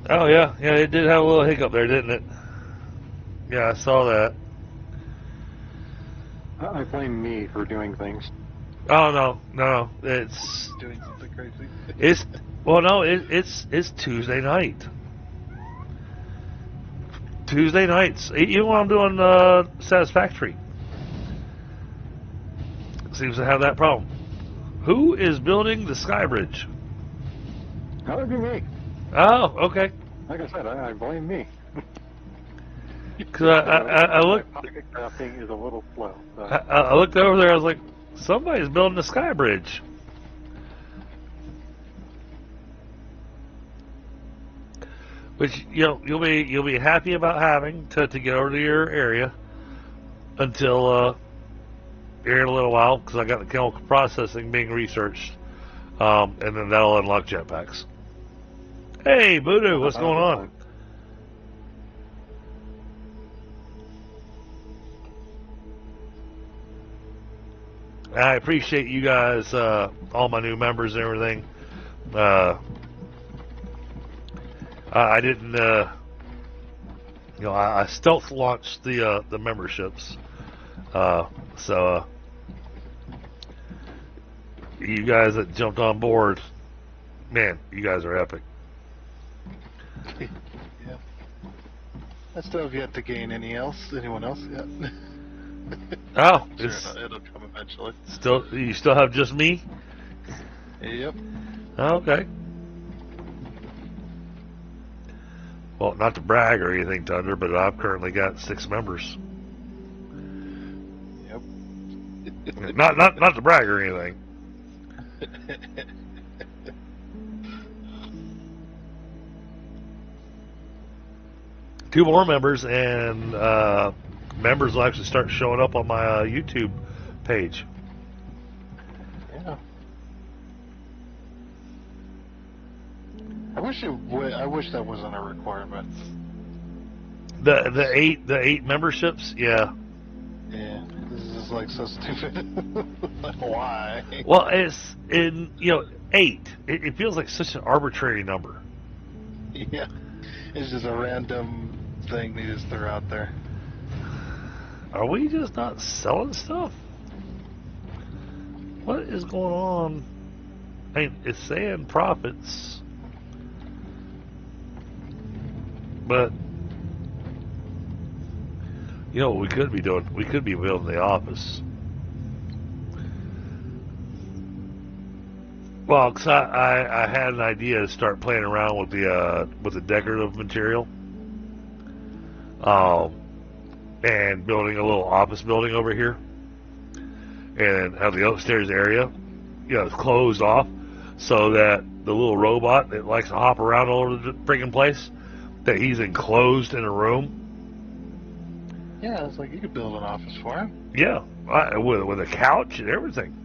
Oh yeah, it did have a little hiccup there, didn't it? Yeah, I saw that. I blame me for doing things. Oh no, it's Doing something crazy. it's Tuesday night. Tuesday nights, even when I'm doing Satisfactory, seems to have that problem. Who is building the sky bridge? That would be me. Oh, okay. Like I said, I blame me. Because I looked, My pocket crafting is a little slow. So. I looked over there. I was like, somebody's building the sky bridge. Which you'll be happy about having to get over to your area until here in a little while, because I got the chemical processing being researched, and then that'll unlock jetpacks. Hey, Voodoo, what's going on? I appreciate you guys, all my new members and everything. I didn't, I stealth launched the memberships. So you guys that jumped on board, man, you guys are epic. Yeah. I still have yet to gain anyone else yet. Oh, sure, it'll come eventually. You still have just me? Yep. Okay. Well, not to brag or anything, Thunder, but I've currently got 6 members. Yep. Not to brag or anything. Two more members, and members will actually start showing up on my YouTube page. Yeah. I wish that wasn't a requirement. The eight memberships, yeah. Yeah, this is like so stupid. Like, why? Well, it's in 8. It feels like such an arbitrary number. Yeah, it's just a random thing they just threw out there. Are we just not selling stuff? What is going on? I mean, it's saying profits, but what we could be doing? We could be building the office. Well, cause I had an idea to start playing around with the decorative material, and building a little office building over here, and have the upstairs area, it's closed off, so that the little robot that likes to hop around all over the friggin' place, that he's enclosed in a room. Yeah, it's like you could build an office for him. Yeah, with a couch and everything.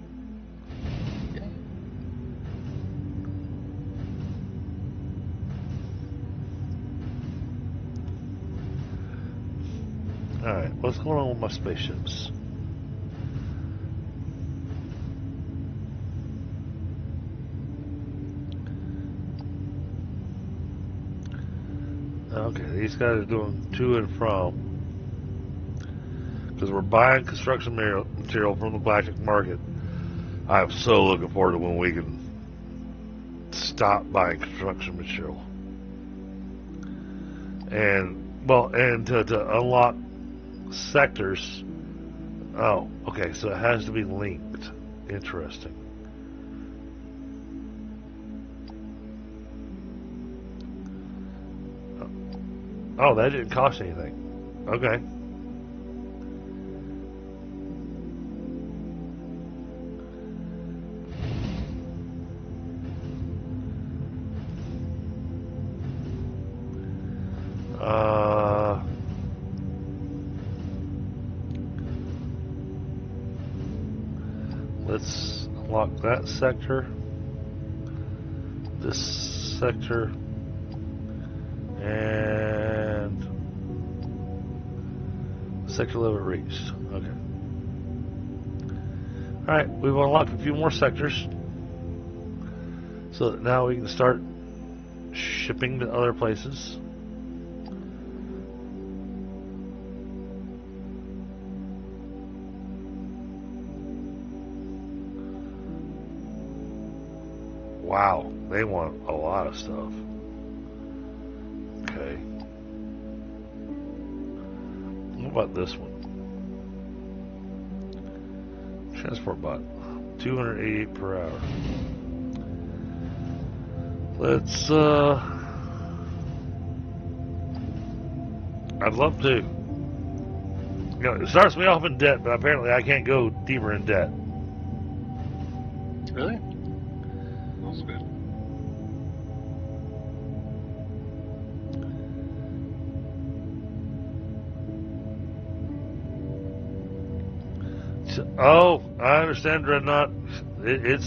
Alright, what's going on with my spaceships? Okay, these guys are doing to and from. Because we're buying construction material from the Galactic market. I'm so looking forward to when we can stop buying construction material. And to unlock sectors. Oh, okay, so it has to be linked. Interesting. Oh, that didn't cost anything. Okay. Let's unlock that sector, this sector, and sector level reached. Okay. Alright, we've unlocked a few more sectors, so that now we can start shipping to other places. Wow, they want a lot of stuff. Okay. What about this one? Transport bot. 288 per hour. Let's, I'd love to. You know, it starts me off in debt, but apparently I can't go deeper in debt. Really? That's good. Oh, I understand, Dreadnought. It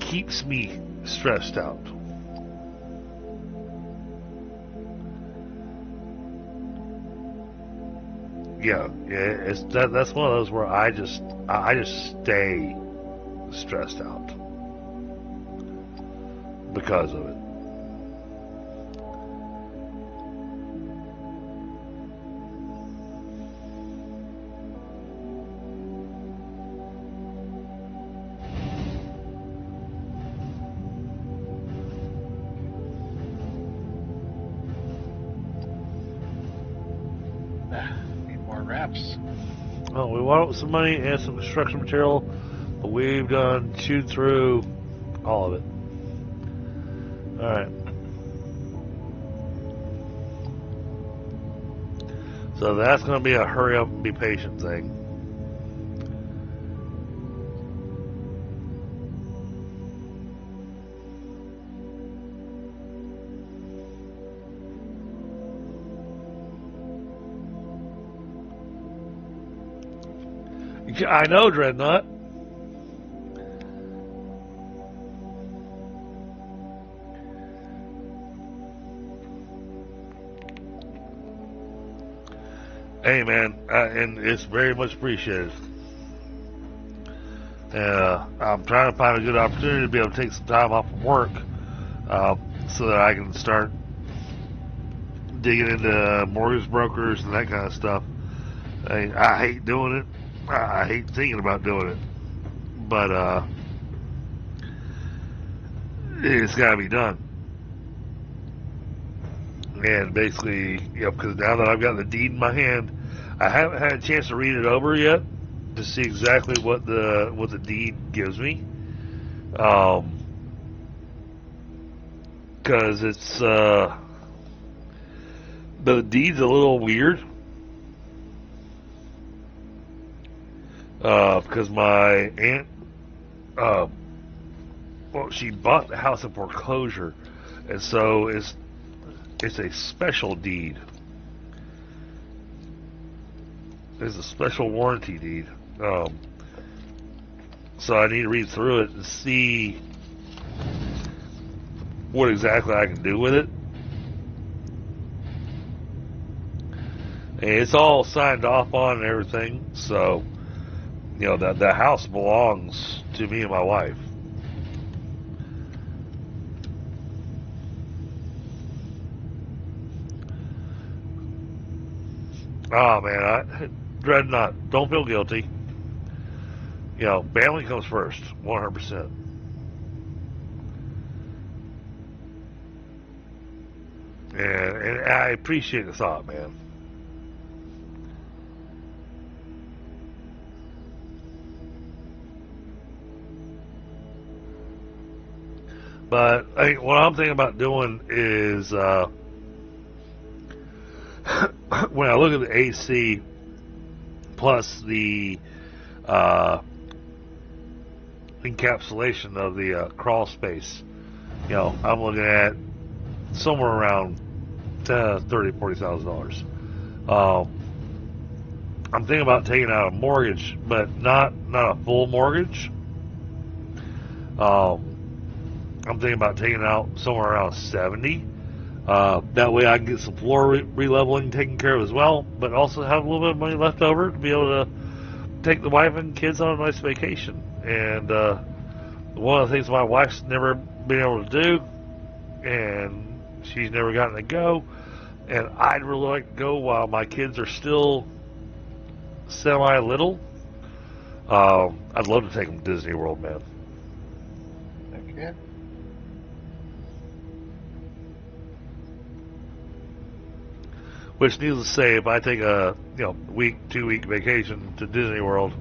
keeps me stressed out. Yeah, that's one of those where I just stay stressed out because of it. Need more wraps. Oh, we want some money and some construction material, but we've done chewed through all of it. All right. So that's going to be a hurry up and be patient thing. I know, Dreadnought. Hey, man, and it's very much appreciated. I'm trying to find a good opportunity to be able to take some time off from work so that I can start digging into mortgage brokers and that kind of stuff. I hate doing it. I hate thinking about doing it, but it's got to be done. And basically, because now that I've got the deed in my hand, I haven't had a chance to read it over yet to see exactly what the deed gives me. Because it's the deed's a little weird. Because my aunt, she bought the house in foreclosure, and so it's a special deed. It's a special warranty deed. So I need to read through it and see what exactly I can do with it. And it's all signed off on and everything, so that the house belongs to me and my wife. Oh man, Dreadnought, don't feel guilty. Family comes first, 100%. And I appreciate the thought, man. But what I'm thinking about doing is when I look at the AC plus the encapsulation of the crawl space, I'm looking at somewhere around $30,000-$40,000. I'm thinking about taking out a mortgage, but not a full mortgage. I'm thinking about taking out somewhere around 70. That way I can get some floor re-leveling taken care of as well, but also have a little bit of money left over to be able to take the wife and kids on a nice vacation. And one of the things my wife's never been able to do, and she's never gotten to go, and I'd really like to go while my kids are still semi-little. I'd love to take them to Disney World, man. Okay. Which, needless to say, if I take a week, 2 week vacation to Disney World,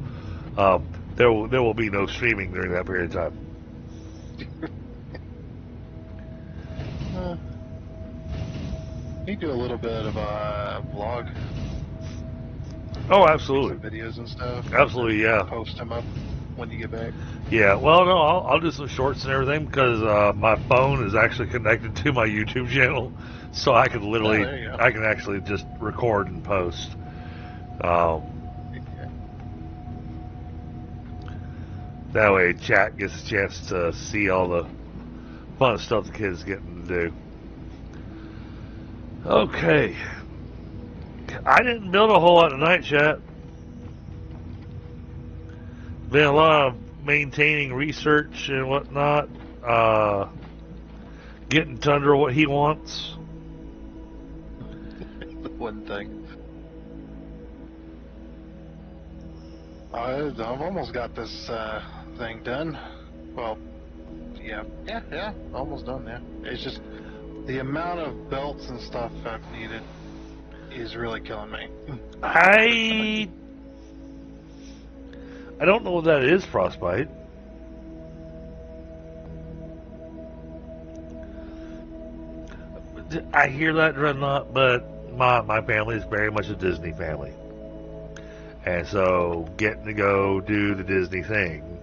there will be no streaming during that period of time. You do a little bit of a vlog. Oh, absolutely. Some videos and stuff. Absolutely, yeah. Post them up when you get back. Yeah, well, no, I'll do some shorts and everything because my phone is actually connected to my YouTube channel, so I can literally, I can actually just record and post. That way, chat gets a chance to see all the fun stuff the kids getting to do. Okay. I didn't build a whole lot tonight, chat. Been a lot of maintaining research and whatnot. Getting Tundra what he wants. The one thing. I've almost got this thing done. Well, yeah, almost done. Yeah, it's just the amount of belts and stuff I've needed is really killing me. I don't know what that is, Frostbite. I hear that, Dreadnought, but my family is very much a Disney family. And so getting to go do the Disney thing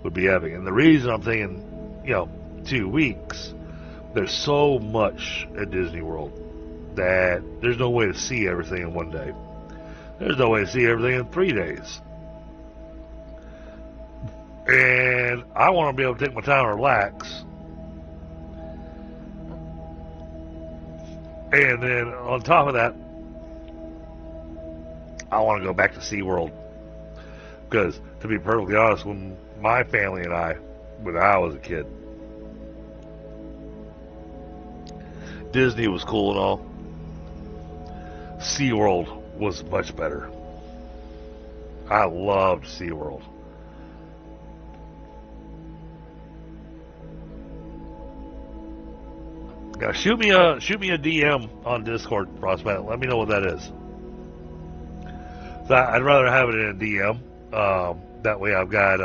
would be epic. And the reason I'm thinking, 2 weeks, there's so much at Disney World that there's no way to see everything in one day. There's no way to see everything in 3 days. And I want to be able to take my time and relax. And then on top of that, I want to go back to SeaWorld. Because, to be perfectly honest, when my family and when I was a kid, Disney was cool and all. SeaWorld was much better. I loved SeaWorld. Now shoot me a DM on Discord, Frostbite. Let me know what that is. So I'd rather have it in a DM. That way I've got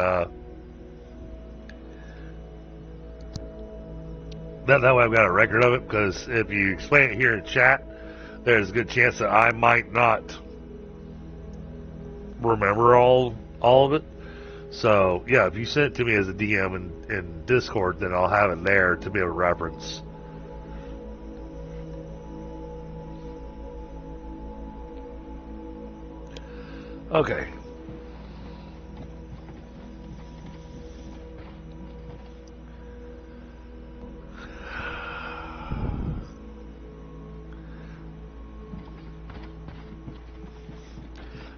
that way I've got a record of it. Because if you explain it here in chat, there's a good chance that I might not remember all of it. So yeah, if you send it to me as a DM in Discord, then I'll have it there to be able to reference. Okay.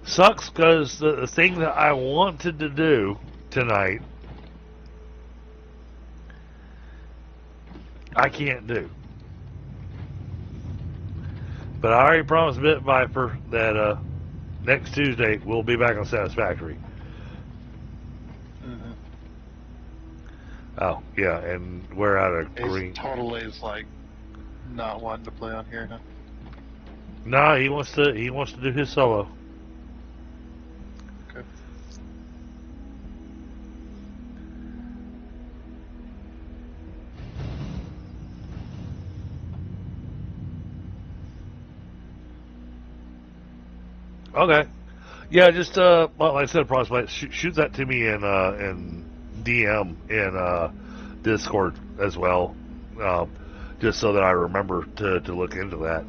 Sucks because the thing that I wanted to do tonight, I can't do. But I already promised Bit Viper that next Tuesday we'll be back on Satisfactory. Mm-hmm. Oh yeah, and we're out of green. Ace totally is like not wanting to play on here, huh? Nah, he wants to do his solo. Okay. Okay. Yeah, just well, like I said, Prospect, shoot that to me in DM in Discord as well, just so that I remember to look into that.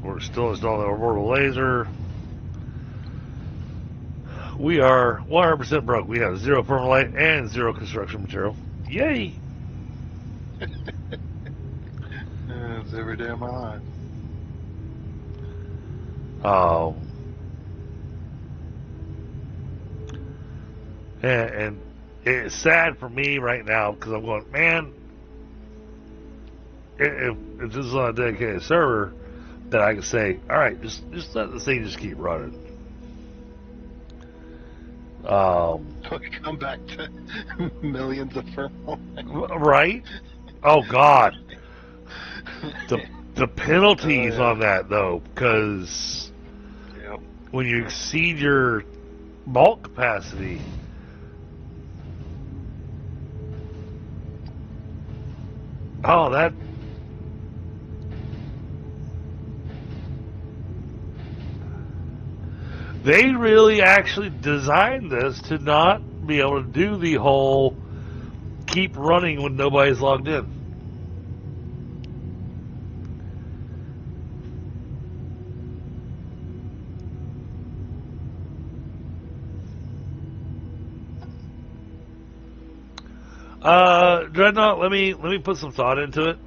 We're still installing the orbital laser. We are 100% broke. We have 0 permalite and 0 construction material. Yay! It's every day of my life. Oh. And it's sad for me right now because I'm going, man, if this is on a dedicated server, that I can say, all right, just let the thing just keep running. We come back to millions of thermal. Right? Oh God, the penalties on that though, because Yep. when you exceed your bulk capacity, oh that. They really actually designed this to not be able to do the whole keep running when nobody's logged in. Dreadnought, let me put some thought into it.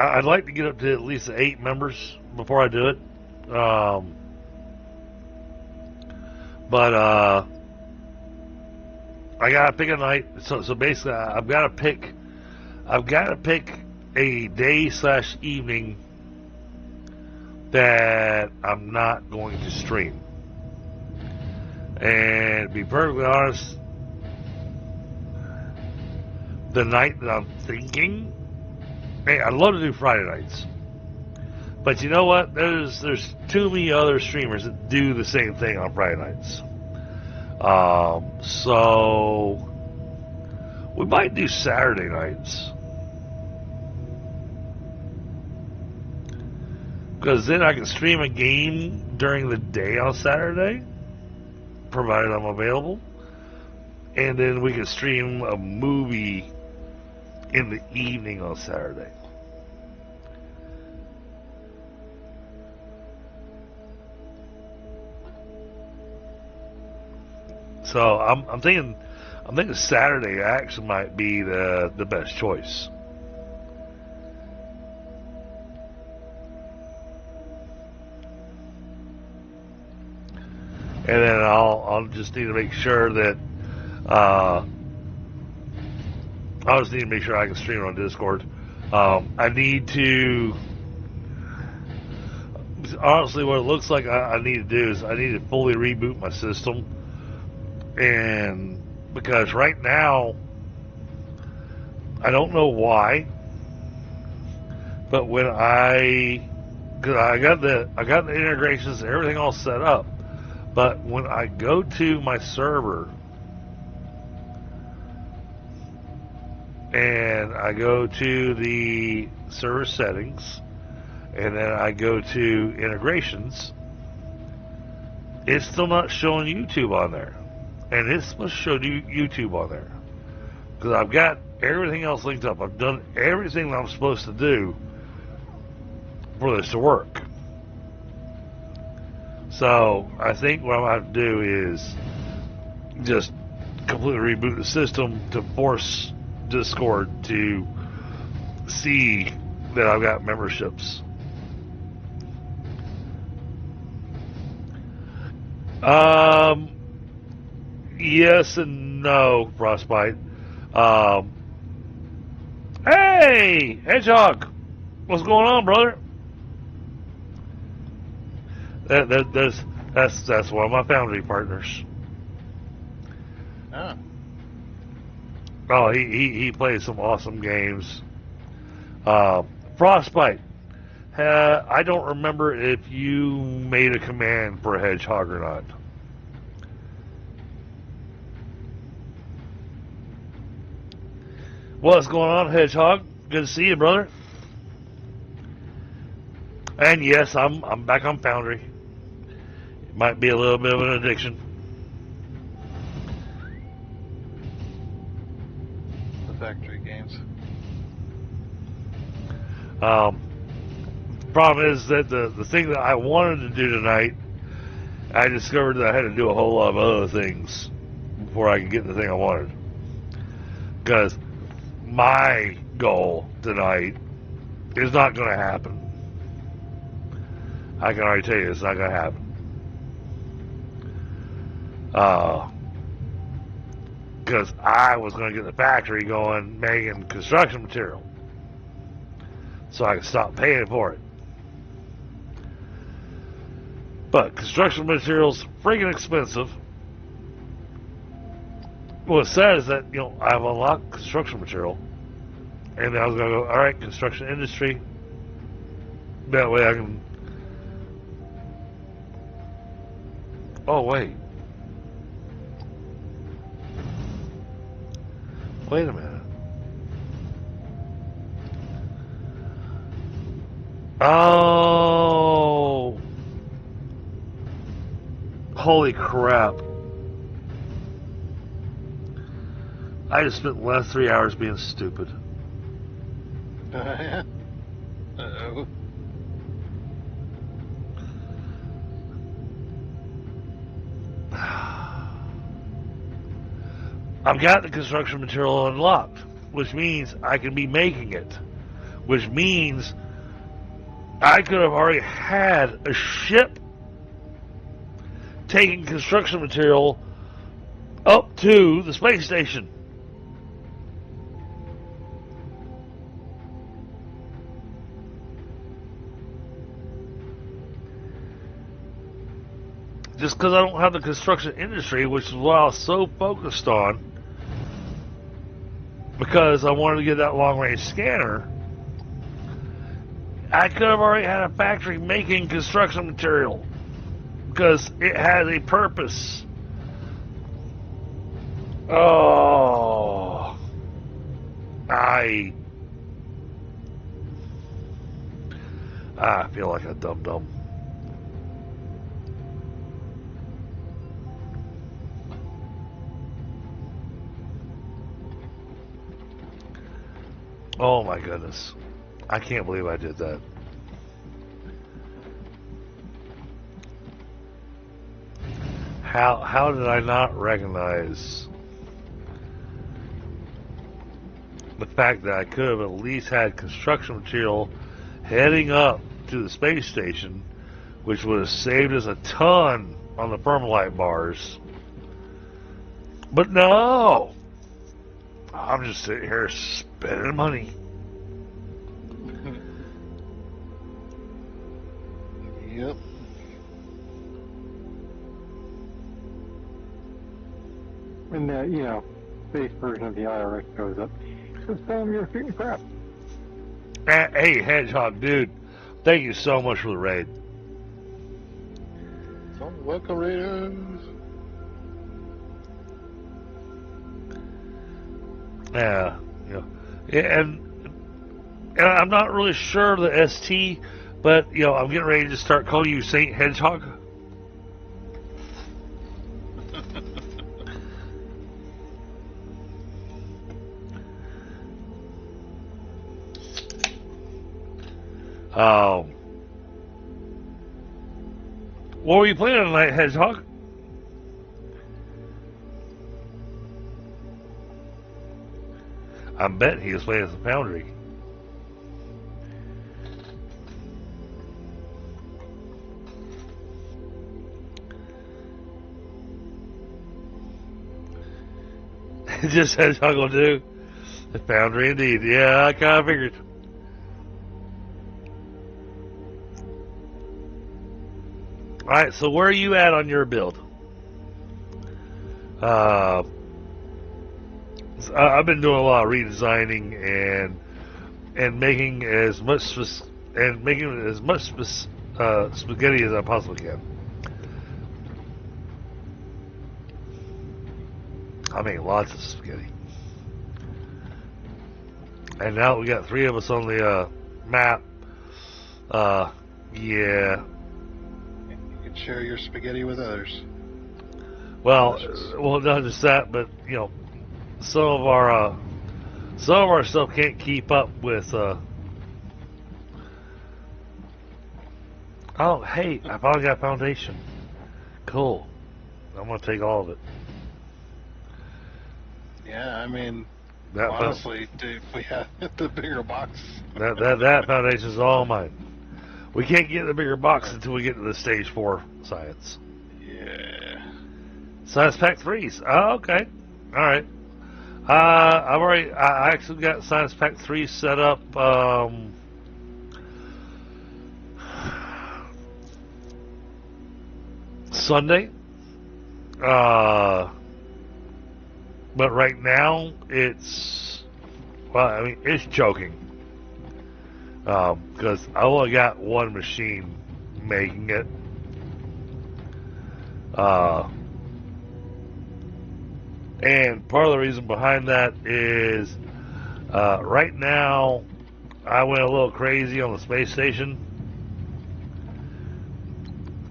I'd like to get up to at least 8 members before I do it. But I gotta pick a night. So basically, I've got to pick a day/evening that I'm not going to stream. And to be perfectly honest, the night that I'm thinking, hey, I'd love to do Friday nights. But you know what? There's too many other streamers that do the same thing on Friday nights. So we might do Saturday nights. Because then I can stream a game during the day on Saturday, provided I'm available. And then we can stream a movie in the evening on Saturday. So I'm thinking Saturday actually might be the best choice. And then I'll just need to make sure that I'll just need to make sure I can stream it on Discord. I need to, honestly, what it looks like I need to do is I need to fully reboot my system. And because right now, I don't know why, but when because I got the integrations and everything all set up, but when I go to my server and I go to the server settings and then I go to integrations, it's still not showing YouTube on there. And it's supposed to show YouTube on there. Because I've got everything else linked up. I've done everything that I'm supposed to do for this to work. So I think what I'm going to have to do is just completely reboot the system to force Discord to see that I've got memberships. Yes and no, Frostbite. Hey, Hedgehog, what's going on, brother? That's one of my Foundry partners. Oh, he plays some awesome games. Frostbite. I don't remember if you made a command for a Hedgehog or not. What's going on, Hedgehog? Good to see you, brother. And yes, I'm back on Foundry. It might be a little bit of an addiction. The factory games. Problem is that the thing that I wanted to do tonight, I discovered that I had to do a whole lot of other things before I could get the thing I wanted. Because my goal tonight is not going to happen. I can already tell you it's not going to happen. Because I was going to get the factory going making construction material so I could stop paying for it. But construction materials friggin' expensive. What's sad is that, you know, I've unlocked construction material. And then I was going to go, alright, construction industry. That way I can... Oh, wait. Wait a minute. Oh! Holy crap. I just spent the last 3 hours being stupid. Uh-oh. I've got the construction material unlocked, which means I can be making it, which means I could have already had a ship taking construction material up to the space station. Just because I don't have the construction industry, which is what I was so focused on, because I wanted to get that long-range scanner, I could have already had a factory making construction material, because it has a purpose. Oh, I feel like a dum-dum. Oh my goodness. I can't believe I did that. How did I not recognize the fact that I could have at least had construction material heading up to the space station, which would have saved us a ton on the permalite bars. But no! I'm just sitting here spending money. Yep. When the, you know, base version of the IRX goes up, just tell them you're shooting crap. Hey, Hedgehog, dude. Thank you so much for the raid. So welcome, Raiders. Yeah, you know, and I'm not really sure of the ST, but you know, I'm getting ready to start calling you Saint Hedgehog. What were you playing tonight, Hedgehog? I bet he was playing as a Foundry. Just Hedgehog will do. The Foundry indeed. Yeah, I kind of figured. Alright, so where are you at on your build? I've been doing a lot of redesigning and making as much spaghetti as I possibly can. I mean, lots of spaghetti. And now we got 3 of us on the map. Yeah. You can share your spaghetti with others. Well, not just that, but you know, some of our stuff can't keep up with. Oh, hey! I finally got foundation. Cool. I'm gonna take all of it. Yeah, I mean, That honestly, if we had the bigger box. that foundation's all mine. We can't get the bigger box until we get to the stage 4 science. Yeah. Science Pack 3s. Oh, okay. All right. I actually got Science Pack 3 set up. Sunday. But right now it's, well, I mean, it's choking. Because I only got one machine making it. And part of the reason behind that is right now I went a little crazy on the space station.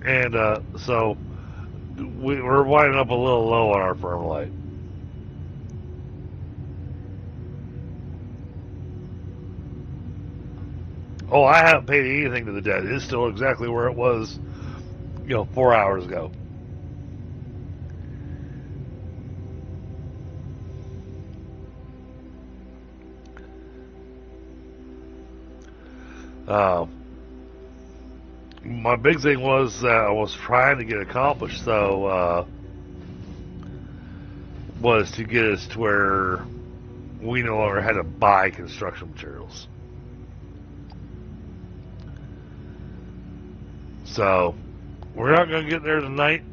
And so we're winding up a little low on our permalite. Oh, I haven't paid anything to the debt. It's still exactly where it was, 4 hours ago. My big thing was that I was trying to get accomplished, though, was to get us to where we no longer had to buy construction materials. So, we're not going to get there tonight.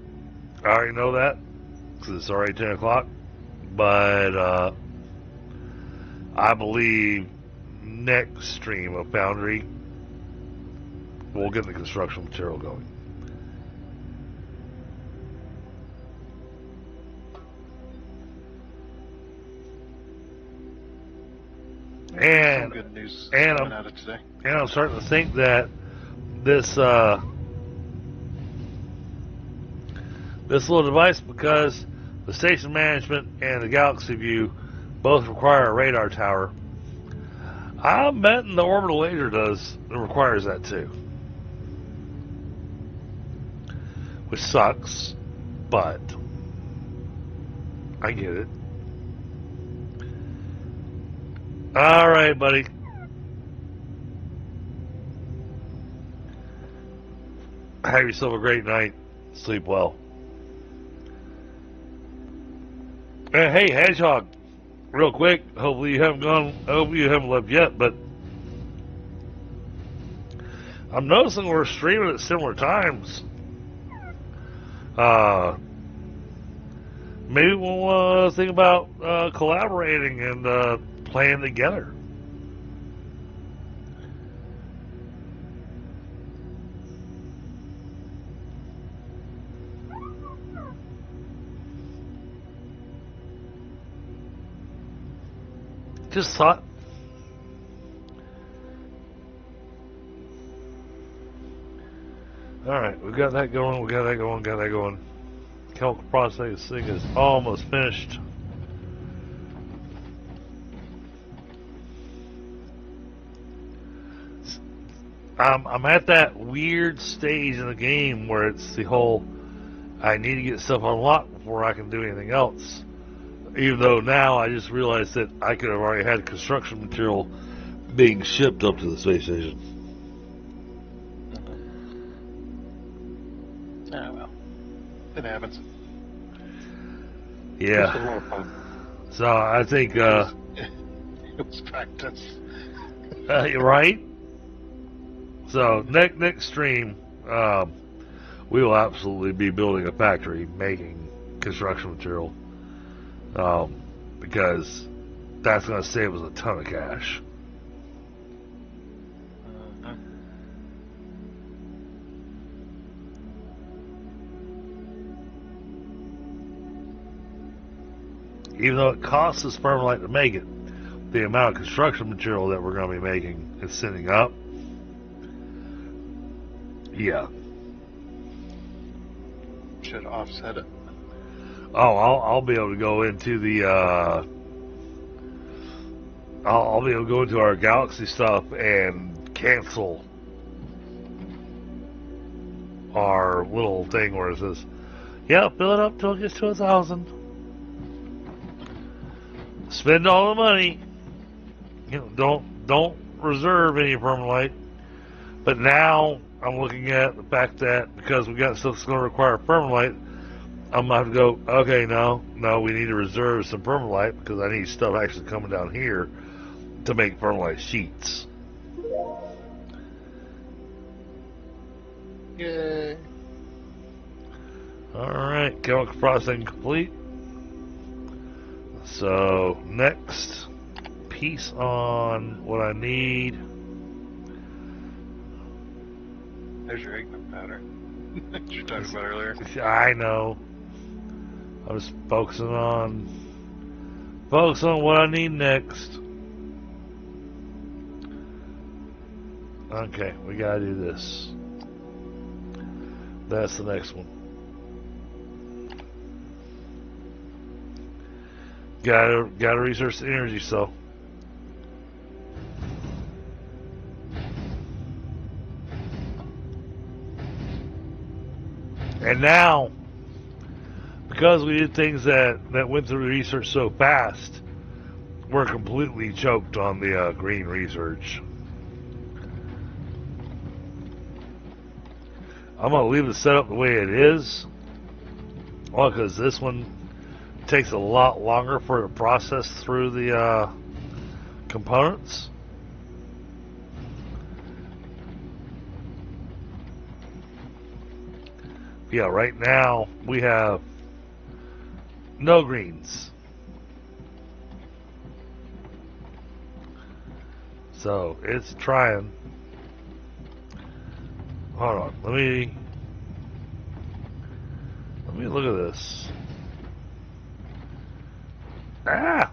I already know that, because it's already 10 o'clock. But, I believe next stream of Foundry, we'll get the construction material going. And some good news and coming out of today. And I'm starting to think that this this little device, because the station management and the Galaxy View both require a radar tower, I'm betting the orbital laser requires that too. Which sucks, but I get it. Alright, buddy. Have yourself a great night. Sleep well. And hey, Hedgehog, real quick, hopefully you haven't left yet, but I'm noticing we're streaming at similar times. Maybe we'll think about collaborating and playing together. Just thought. Alright, we got that going, got that going. Chemical processing is almost finished. I'm at that weird stage in the game where it's the whole, I need to get stuff unlocked before I can do anything else. Even though now I just realized that I could have already had construction material being shipped up to the space station. Ah, well, it happens. Just a Yeah. lot of fun. So I think, It was practice. right? So next stream, we will absolutely be building a factory making construction material, because that's going to save us a ton of cash. Even though it costs us permalite to make it, the amount of construction material that we're going to be making and sending up, yeah. Should offset it. Oh, I'll be able to go into the I'll be able to go into our Galaxy stuff and cancel our little thing where it says, yeah, fill it up till it gets to 1,000. Spend all the money. Don't reserve any permalite. But now I'm looking at the fact that because we got stuff that's going to require permalite, I'm going to have to go, okay, no, we need to reserve some permalite because I need stuff actually coming down here to make permalite sheets. Yay. Alright, chemical processing complete. So, next piece on what I need. There's your ignition powder that you were talking about earlier. I know. I was focusing on what I need next. Okay, we gotta do this. That's the next one. Gotta research the energy cell. And now, because we did things that went through the research so fast, we're completely choked on the green research. I'm going to leave the setup the way it is. Well, because this one takes a lot longer for it to process through the components. Yeah, right now we have no greens. So it's trying. Hold on, let me look at this. Ah!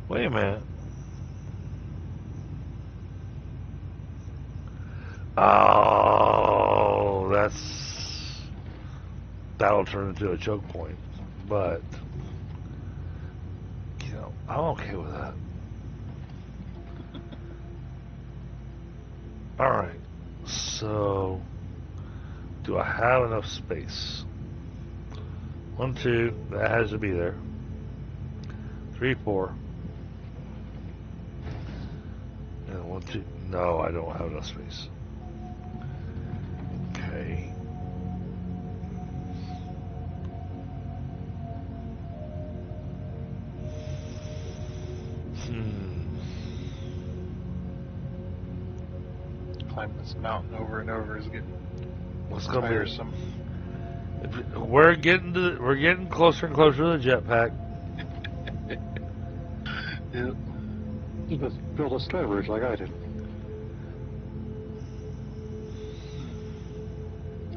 Wait a minute. Oh, that'll turn into a choke point, but you know, I'm okay with that. Alright, so do I have enough space? 1, 2, that has to be there. 3, 4. And 1, 2. No, I don't have enough space. Okay. Climbing this mountain over and over is getting tiresome. We're getting closer and closer to the jetpack. Yep. You just build a sky bridge like I did.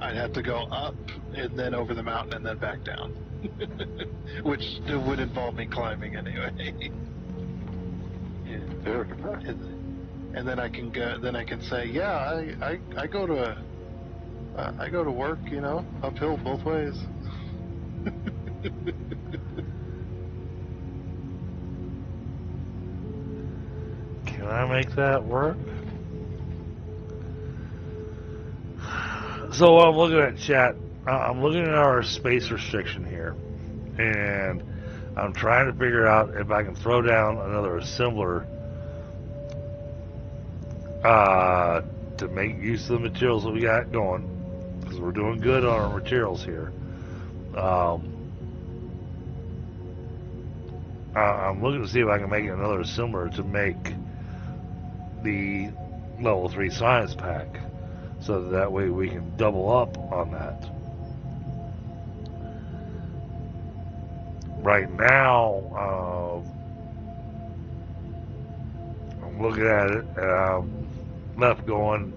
I'd have to go up and then over the mountain and then back down, which would involve me climbing anyway. Yeah. And then I can go. Then I can say, yeah, I go to work, you know, uphill both ways. Can I make that work? So while I'm looking at chat, I'm looking at our space restriction here, and I'm trying to figure out if I can throw down another assembler to make use of the materials that we got going, because we're doing good on our materials here. I'm looking to see if I can make another assembler to make the level 3 science pack, so that way we can double up on that. Right now, I'm looking at it, and I'm left going,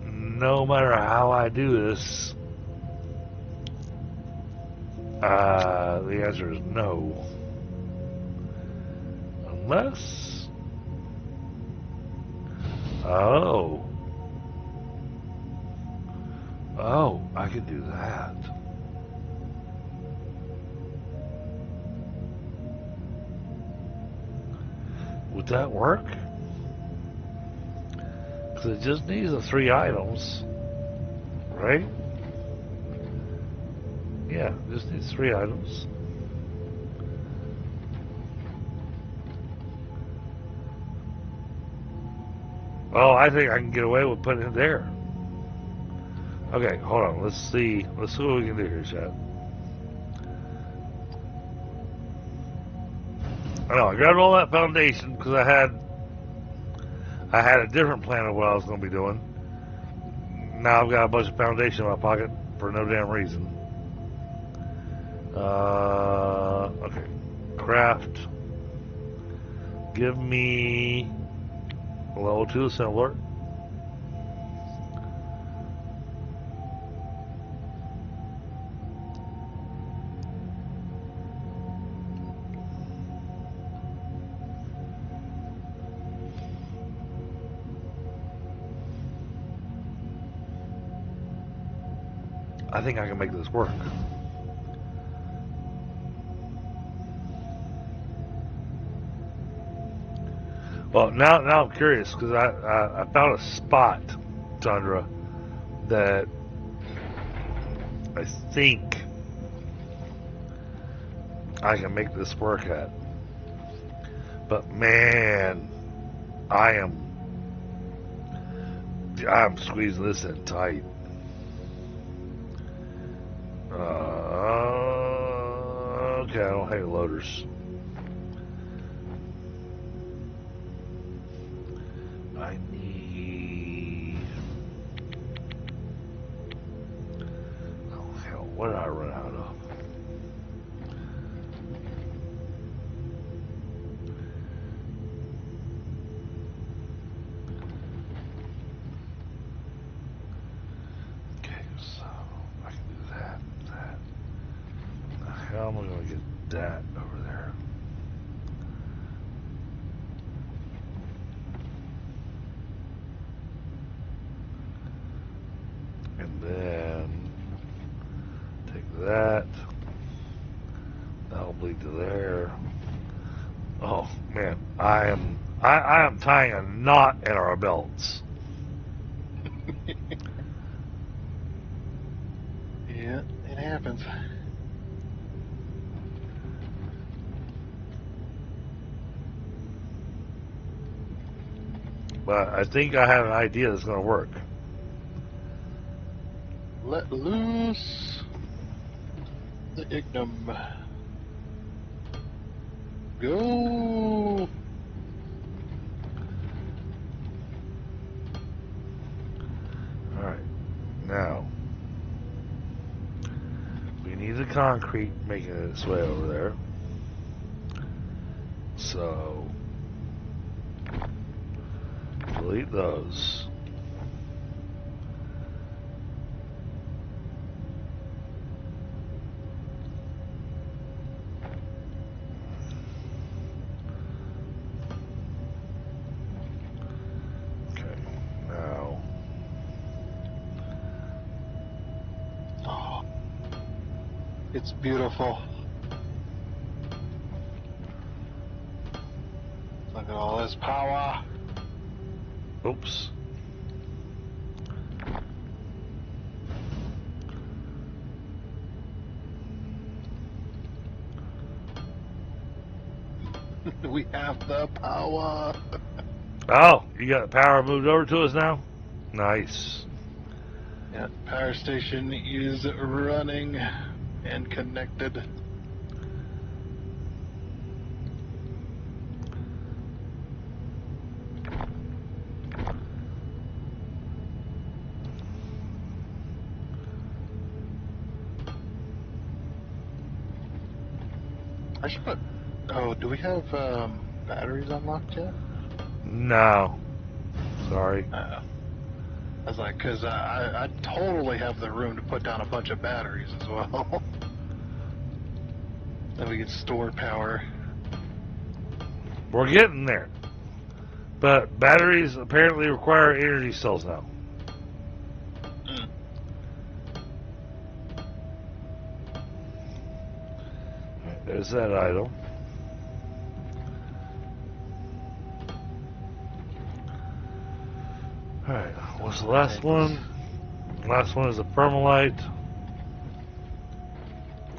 no matter how I do this, the answer is no. Unless, oh, I could do that. Would that work? Because it just needs the 3 items, right? Yeah, it just needs 3 items. Oh, I think I can get away with putting it there. Okay, hold on. Let's see what we can do here, chat. I know I grabbed all that foundation because I I had a different plan of what I was going to be doing. Now I've got a bunch of foundation in my pocket for no damn reason. Okay. Craft. Give me a level 2 assembler. I think I can make this work. Well, now I'm curious because I found a spot, Tundra, that I think I can make this work at. But man, I'm squeezing this in tight. Okay, I don't hate loaders. I need... Oh, hell, what did I run out of? Okay, so I can do that. How am I going to get that over there? And then take that. That'll bleed to there. Oh man, I am tying a knot in our belts. Yeah, it happens. But I think I have an idea that's going to work. Let loose the Ignum. Go! Alright, now we need the concrete making its way over there. So delete those. Okay, now Oh, it's beautiful. Look at all this power. oops. We have the power. Oh, you got power moved over to us now? Nice. Yeah, power station is running and connected. I should put. Oh, do we have batteries unlocked yet? No. Sorry. I was like, because I totally have the room to put down a bunch of batteries as well. Then we can store power. We're getting there. But batteries apparently require energy cells now. Mm. There's that item. Alright, what's the last one? Last one is a permalite.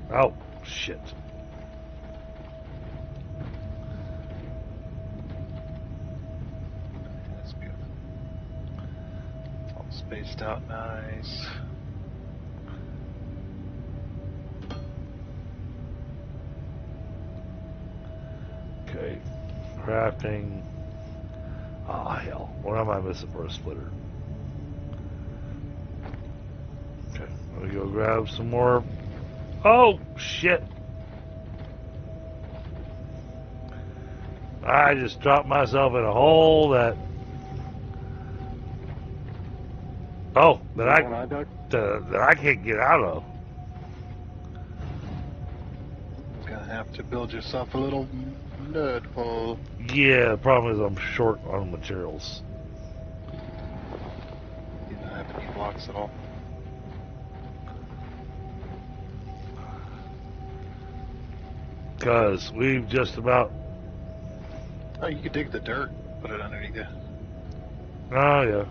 Oh, shit. That's beautiful. All spaced out nice. Okay, crafting. Oh, hell? What am I missing for a splitter? Okay, let me go grab some more. Oh, shit. I just dropped myself in a hole that... Oh, that I can't get out of. You're gonna have to build yourself a little nerd hole. Yeah, the problem is I'm short on materials. You don't have any blocks at all. Because we've just about... Oh, you could dig the dirt, put it underneath you. Oh, yeah,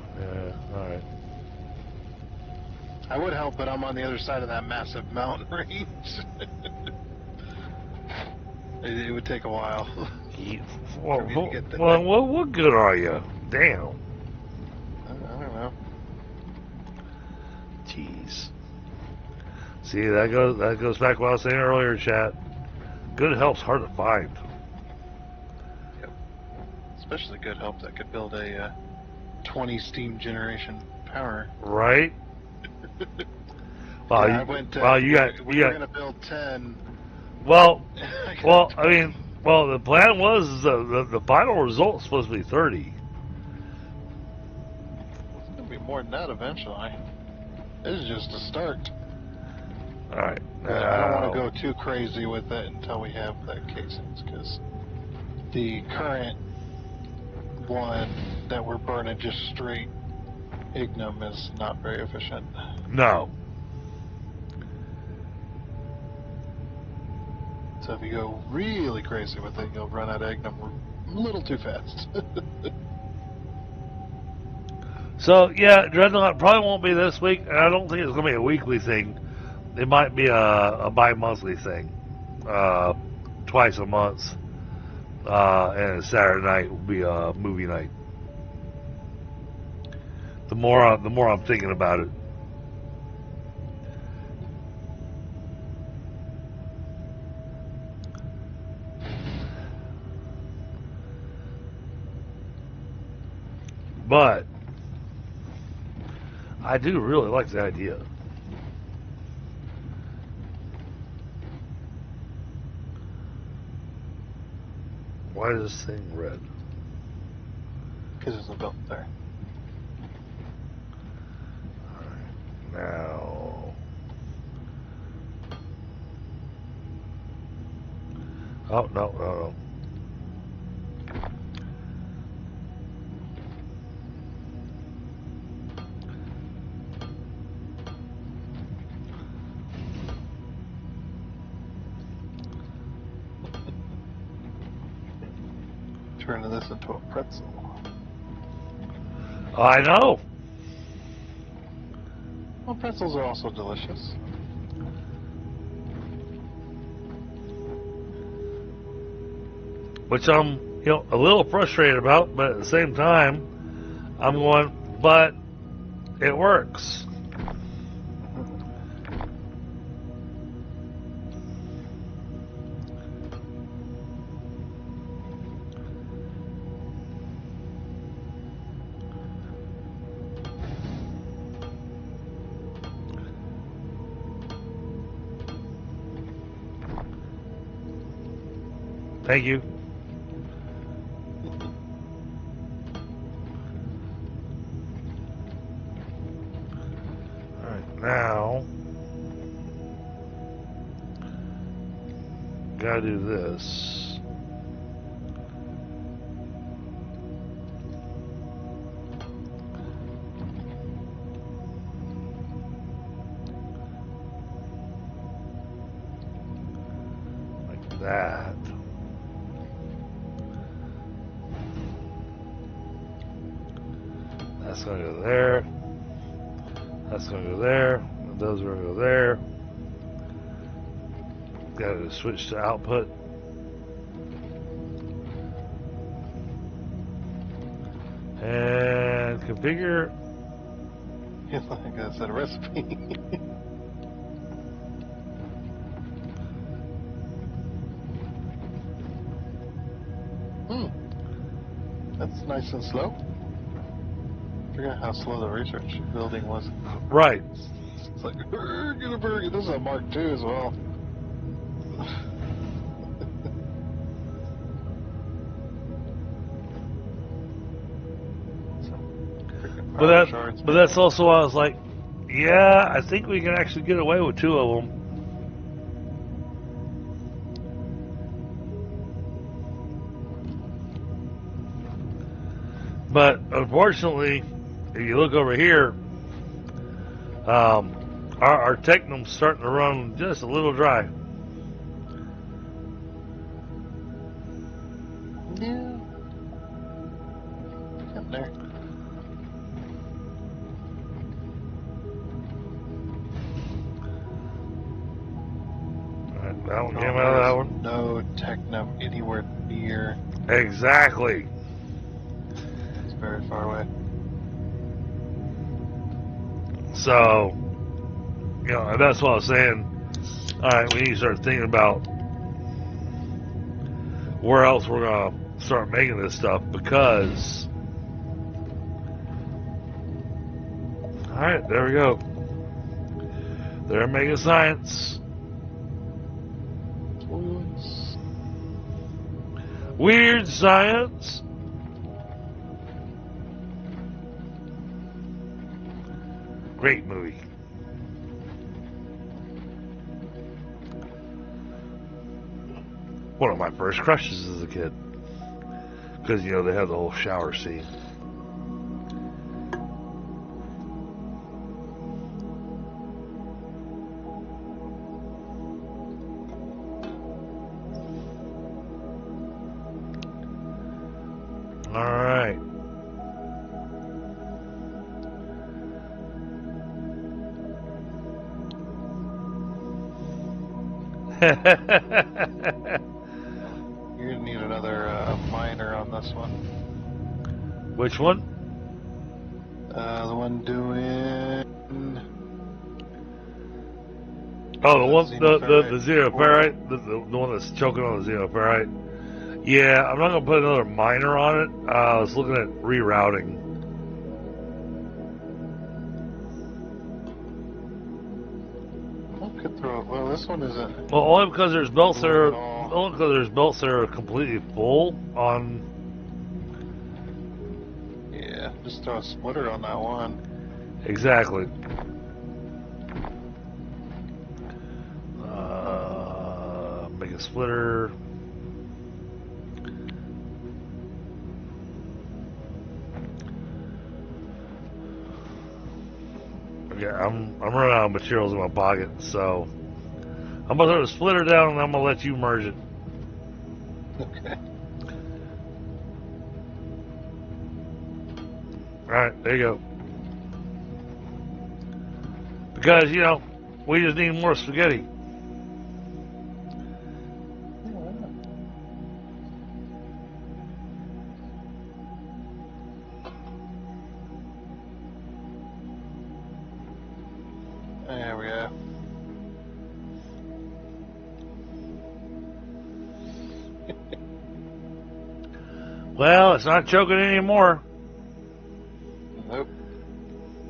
alright. I would help, but I'm on the other side of that massive mountain range. It would take a while. Well, me to get there. what good are you? Damn. I don't know. Jeez. See, that goes back to what I was saying earlier, chat. Good help's hard to find. Yep. Especially good help that could build a 20 steam generation power. Right? Well, Yeah, we were gonna build 10. Well, I mean, the plan was the final result's supposed to be 30. It's gonna be more than that eventually. This is just a start. All right. I don't want to go too crazy with it until we have the casings, because the current one that we're burning just straight ignum is not very efficient. No. So if you go really crazy with it, you'll run out of ignum a little too fast. So, yeah, Dreadnought probably won't be this week, and I don't think it's going to be a weekly thing. It might be a bi-monthly thing. Twice a month. And Saturday night will be a movie night. The more I'm thinking about it. But I do really like the idea. Why is this thing red? Because there's a belt there. Alright, now... Oh, no. Turning this into a pretzel. I know. Well, pretzels are also delicious. Which I'm, a little frustrated about, but at the same time, I'm going, but it works. Thank you. Alright, now gotta do this. Like that. That's gonna go there. That's gonna go there. And those are gonna go there. Gotta switch to output. And configure. It's like I said, a recipe. That's nice and slow. forgot how slow the research building was. Right. It's like, get a burger. This is a Mark II as well. But that's also why I was like, yeah, I think we can actually get away with 2 of them. But unfortunately, if you look over here, our Technom's starting to run just a little dry. Yeah. Up there. Alright, that one came out of that one. No Techno anywhere near. Exactly. It's very far away. So, you know, and that's what I was saying. Alright, we need to start thinking about where else we're going to start making this stuff, because... Alright, there we go. They're making science. Weird science. Great movie. One of my first crushes as a kid. Because, you know, they had the whole shower scene. Alright. You're gonna need another miner on this one. Which one? The one doing. Oh, the one, the xenoferrite, the one that's choking on the xenoferrite. Yeah, I'm not gonna put another miner on it. I was looking at rerouting. I could throw it. Well, this one isn't. Well, only because there's belts that are completely full on. Yeah, just throw a splitter on that one. Exactly. Make a splitter. Yeah, I'm running out of materials in my pocket, so I'm gonna throw the splitter down and I'm gonna let you merge it. Okay. Alright, there you go. Because, you know, we just need more spaghetti. There we go. Well, it's not choking anymore. Nope.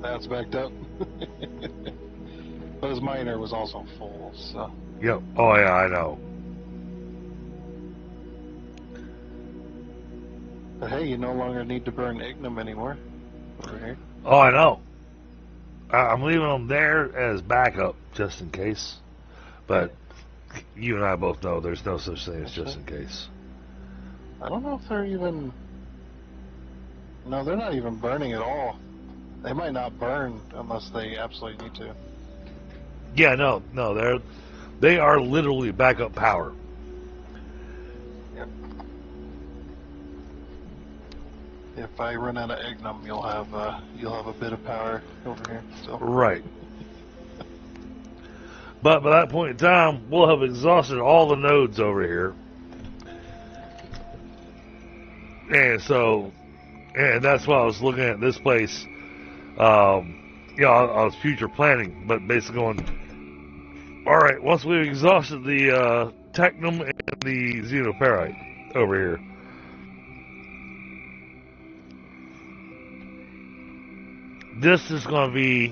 That's backed up. But his miner was also full, so. Yep. Oh, yeah, I know. But hey, you no longer need to burn ignum anymore. Over here. Oh, I know. I'm leaving them there as backup, just in case. But you and I both know there's no such thing as just in case. I don't know if they're even... No, they're not even burning at all. They might not burn unless they absolutely need to. Yeah, no, they are literally backup power. Yep. If I run out of ignum, you'll have a bit of power over here still. Right. But by that point in time, we'll have exhausted all the nodes over here. And that's why I was looking at this place. You know, I was future planning, but basically going, all right, once we've exhausted the technum and the xenoferrite over here. this is going to be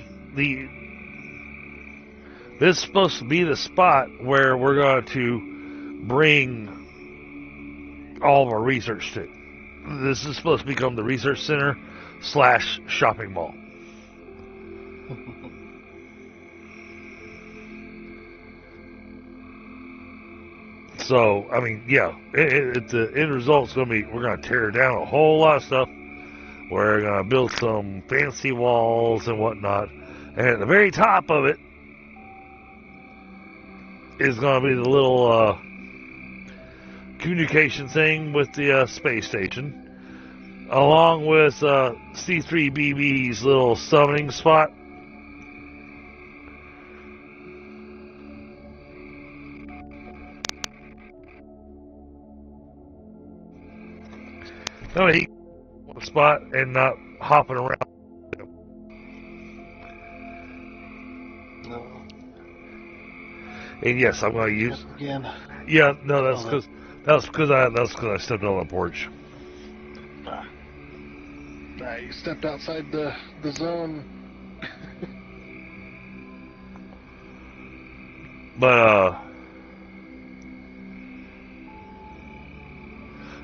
this is supposed to be the spot where we're going to bring all of our research to. This is supposed to become the research center / shopping mall. So, I mean, yeah, the end result's going to be, we're going to tear down a whole lot of stuff. We're going to build some fancy walls and whatnot. And at the very top of it is going to be the little communication thing with the space station, along with C3BB's little summoning spot. No, he one spot and not hopping around. No. And yes, I'm going to use. Again. Yeah, no, that's because I stepped on the porch. You stepped outside the zone. But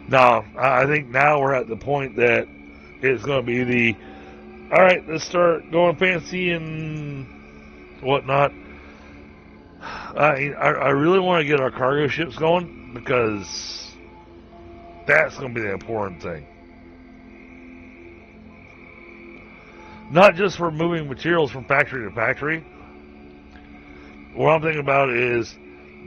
no, I think now we're at the point that it's going to be all right, let's start going fancy and whatnot. I really want to get our cargo ships going because that's going to be the important thing. Not just for moving materials from factory to factory. What I'm thinking about is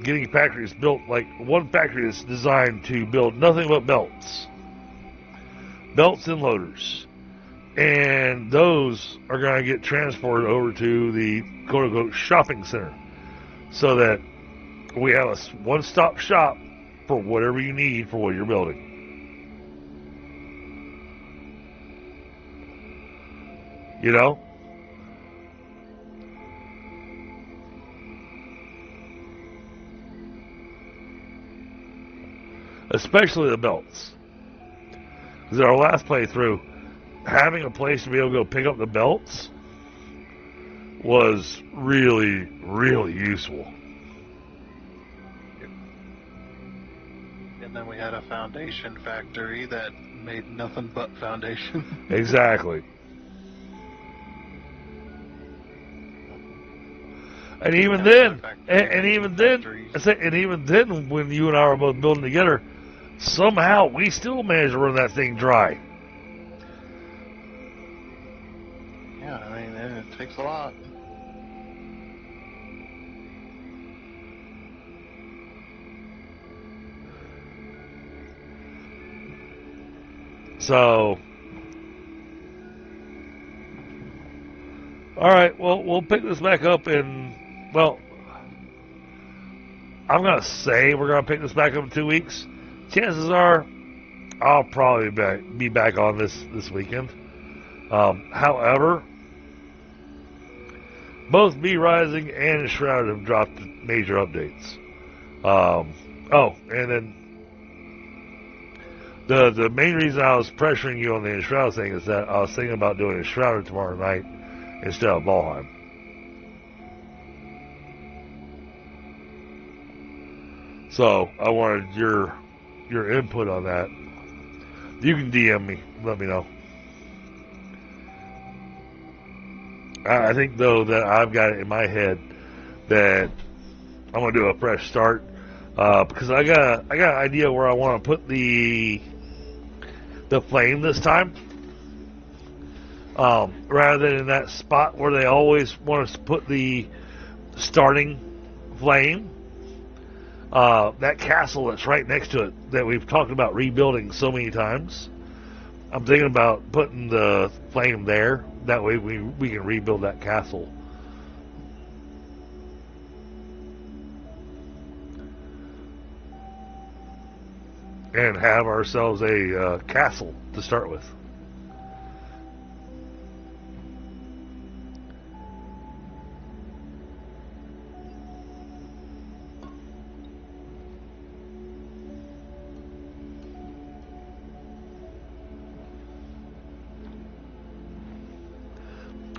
getting factories built, like one factory is designed to build nothing but belts and loaders, and those are going to get transported over to the quote-unquote shopping center, so that we have a one-stop shop for whatever you need for what you're building. You know? Especially the belts. Because in our last playthrough, having a place to be able to go pick up the belts was really, really useful. And then we had a foundation factory that made nothing but foundation. Exactly. And even then, even then, when you and I were both building together, somehow we still managed to run that thing dry. Yeah, I mean, it takes a lot. So, all right, well, we'll pick this back up in, well, I'm going to say we're going to pick this back up in 2 weeks. Chances are I'll probably be back on this weekend. However, both B Rising and Shroud have dropped major updates. Oh, and then the main reason I was pressuring you on the Enshrouded thing is that I was thinking about doing Enshrouded tomorrow night instead of Valheim. So I wanted your input on that. You can DM me, let me know. I think though that I've got it in my head that I'm gonna do a fresh start because I got an idea where I want to put the flame this time. Rather than in that spot where they always want us to put the starting flame, that castle that's right next to it that we've talked about rebuilding so many times. I'm thinking about putting the flame there. That way we can rebuild that castle. And have ourselves a castle to start with.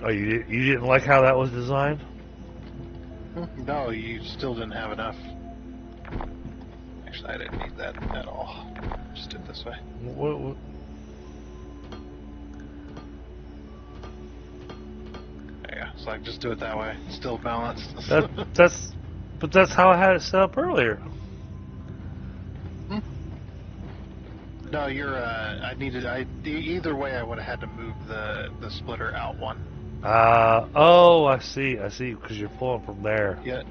Oh, you didn't like how that was designed? No, you still didn't have enough. Actually, I didn't need that at all. Just do it this way. What? There you go. So I can just do it that way. It's still balanced. But that's how I had it set up earlier. No, you're. Either way, I would have had to move the splitter out one. Oh, I see, because you're pulling from there. Yeah,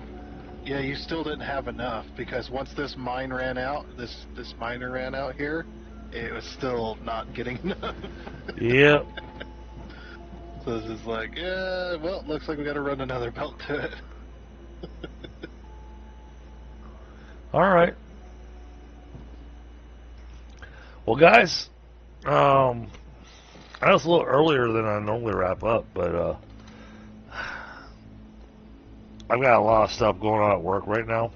you still didn't have enough because once this mine ran out, this miner ran out here, it was still not getting enough. Yep. So it's just like, yeah, well, looks like we got to run another belt to it. All right. Well, guys, I know it's a little earlier than I normally wrap up, but I've got a lot of stuff going on at work right now.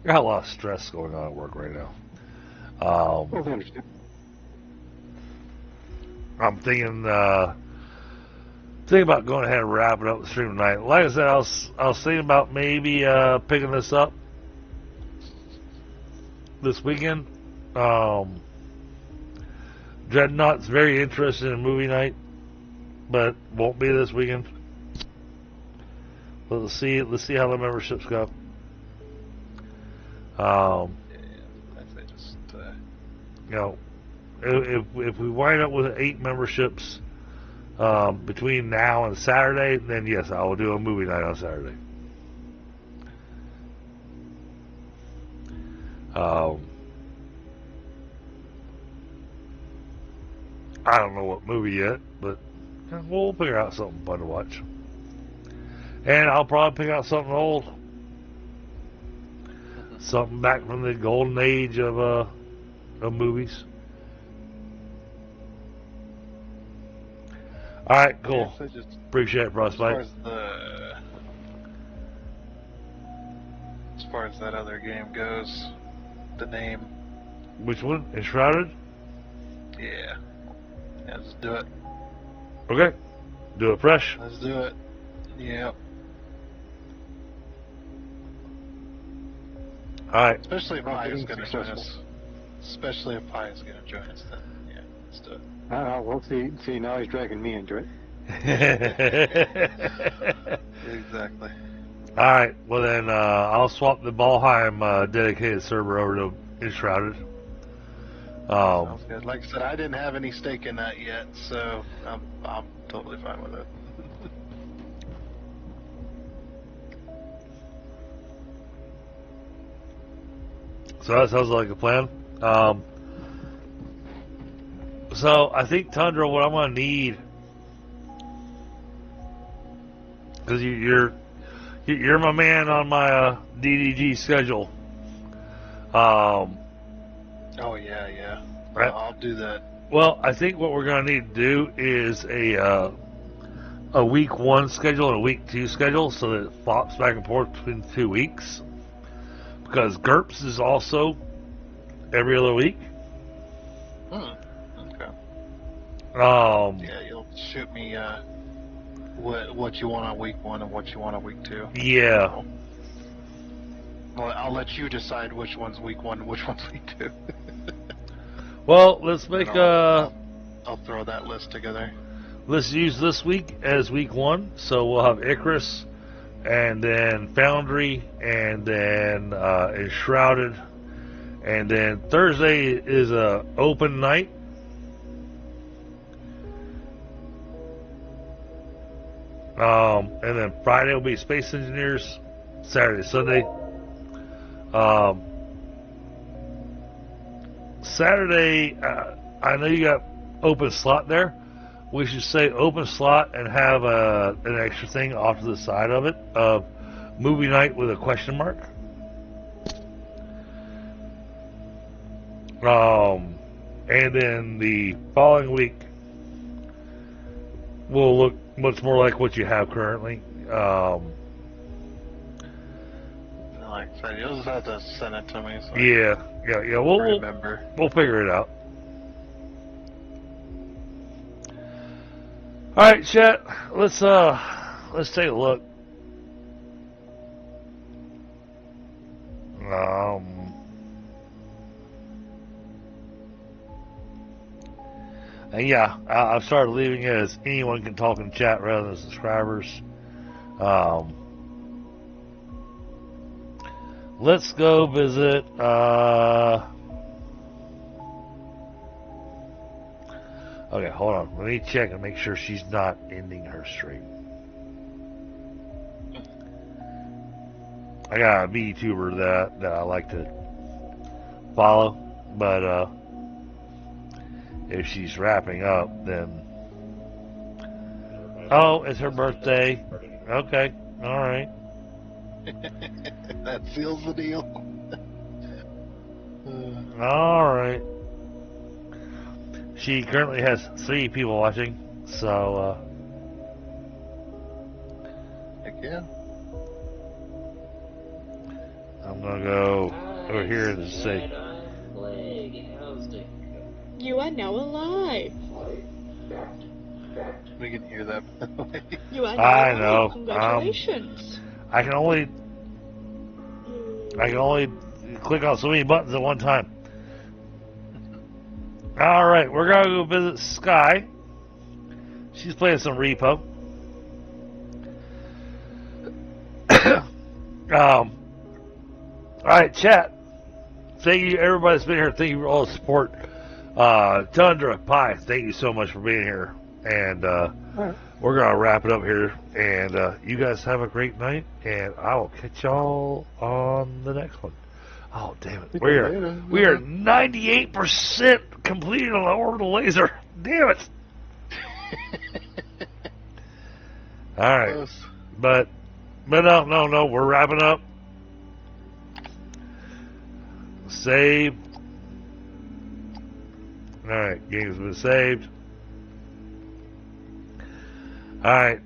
I've got a lot of stress going on at work right now. I understand. I'm thinking about going ahead and wrapping up the stream tonight. Like I said, I was thinking about maybe picking this up this weekend. Dreadnought's very interested in movie night, but won't be this weekend. But let's see how the memberships go. You know, if we wind up with 8 memberships between now and Saturday, then yes, I will do a movie night on Saturday. I don't know what movie yet, but we'll figure out something fun to watch. And I'll probably pick out something old. Something back from the golden age of movies. Alright, cool. Yeah, so appreciate it, Frostbite. As far as that other game goes, the name. Which one? Enshrouded? Yeah. Yeah, let's do it. Okay. Do it fresh. Let's do it. Yep. Alright. Especially if Pi is going to join us. Especially if Pi is going to join us, then yeah, let's do it. We'll see. See, now he's dragging me into it. Exactly. Alright, well then, I'll swap the Valheim dedicated server over to Enshrouded. Sounds good. Like I said, I didn't have any stake in that yet, so I'm totally fine with it. So that sounds like a plan. So I think, Tundra, what I'm going to need, because you're my man on my D.D.G schedule. Oh yeah. Right. I'll do that. Well, I think what we're going to need to do is a week 1 schedule and a week 2 schedule, so that it flops back and forth between 2 weeks. Because GURPS is also every other week. Okay. Yeah, you'll shoot me what you want on week 1 and what you want on week 2. Yeah. Well, I'll let you decide which one's week 1 and which one's week 2. Well, let's make I'll throw that list together. Let's use this week as week 1, so we'll have Icarus, and then Foundry, and then Enshrouded, and then Thursday is a open night. And then Friday will be Space Engineers, Saturday, Sunday. Saturday, I know you got open slot there. We should say open slot and have an extra thing off to the side of it of movie night with a question mark. And then the following week will look much more like what you have currently. Like I said, you'll just have to send it to me. So Yeah. We'll remember. We'll figure it out. Alright, chat, let's take a look. And yeah, I've started leaving it as anyone can talk in chat rather than subscribers. Let's go visit, okay, hold on. Let me check and make sure she's not ending her stream. I got a VTuber that I like to follow, but if she's wrapping up, then oh, it's her birthday. Okay, all right. That seals the deal. All right. She currently has 3 people watching, so Heck yeah. I'm gonna go over here and say. You are now alive. We can hear that. You are now I alive. know. Congratulations. I can only click on so many buttons at one time. All right, we're gonna go visit Sky. She's playing some repo. All right, chat. Thank you, everybody that's been here. Thank you for all the support. Tundra, Pie, thank you so much for being here. And we're gonna wrap it up here. And you guys have a great night. And I will catch y'all on the next one. Oh, damn it. We are 98% completed on the orbital laser. Damn it. All right. Close. But no, we're wrapping up. Save. All right, game's been saved. All right.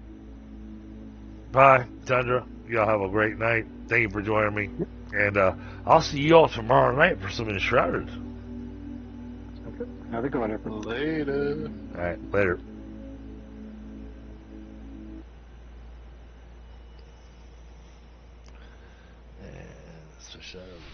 Bye, Tundra. Y'all have a great night. Thank you for joining me. And I'll see you all tomorrow night for some Enshrouded. Okay. How's it going, everyone? Later. All right, later. And switch that over.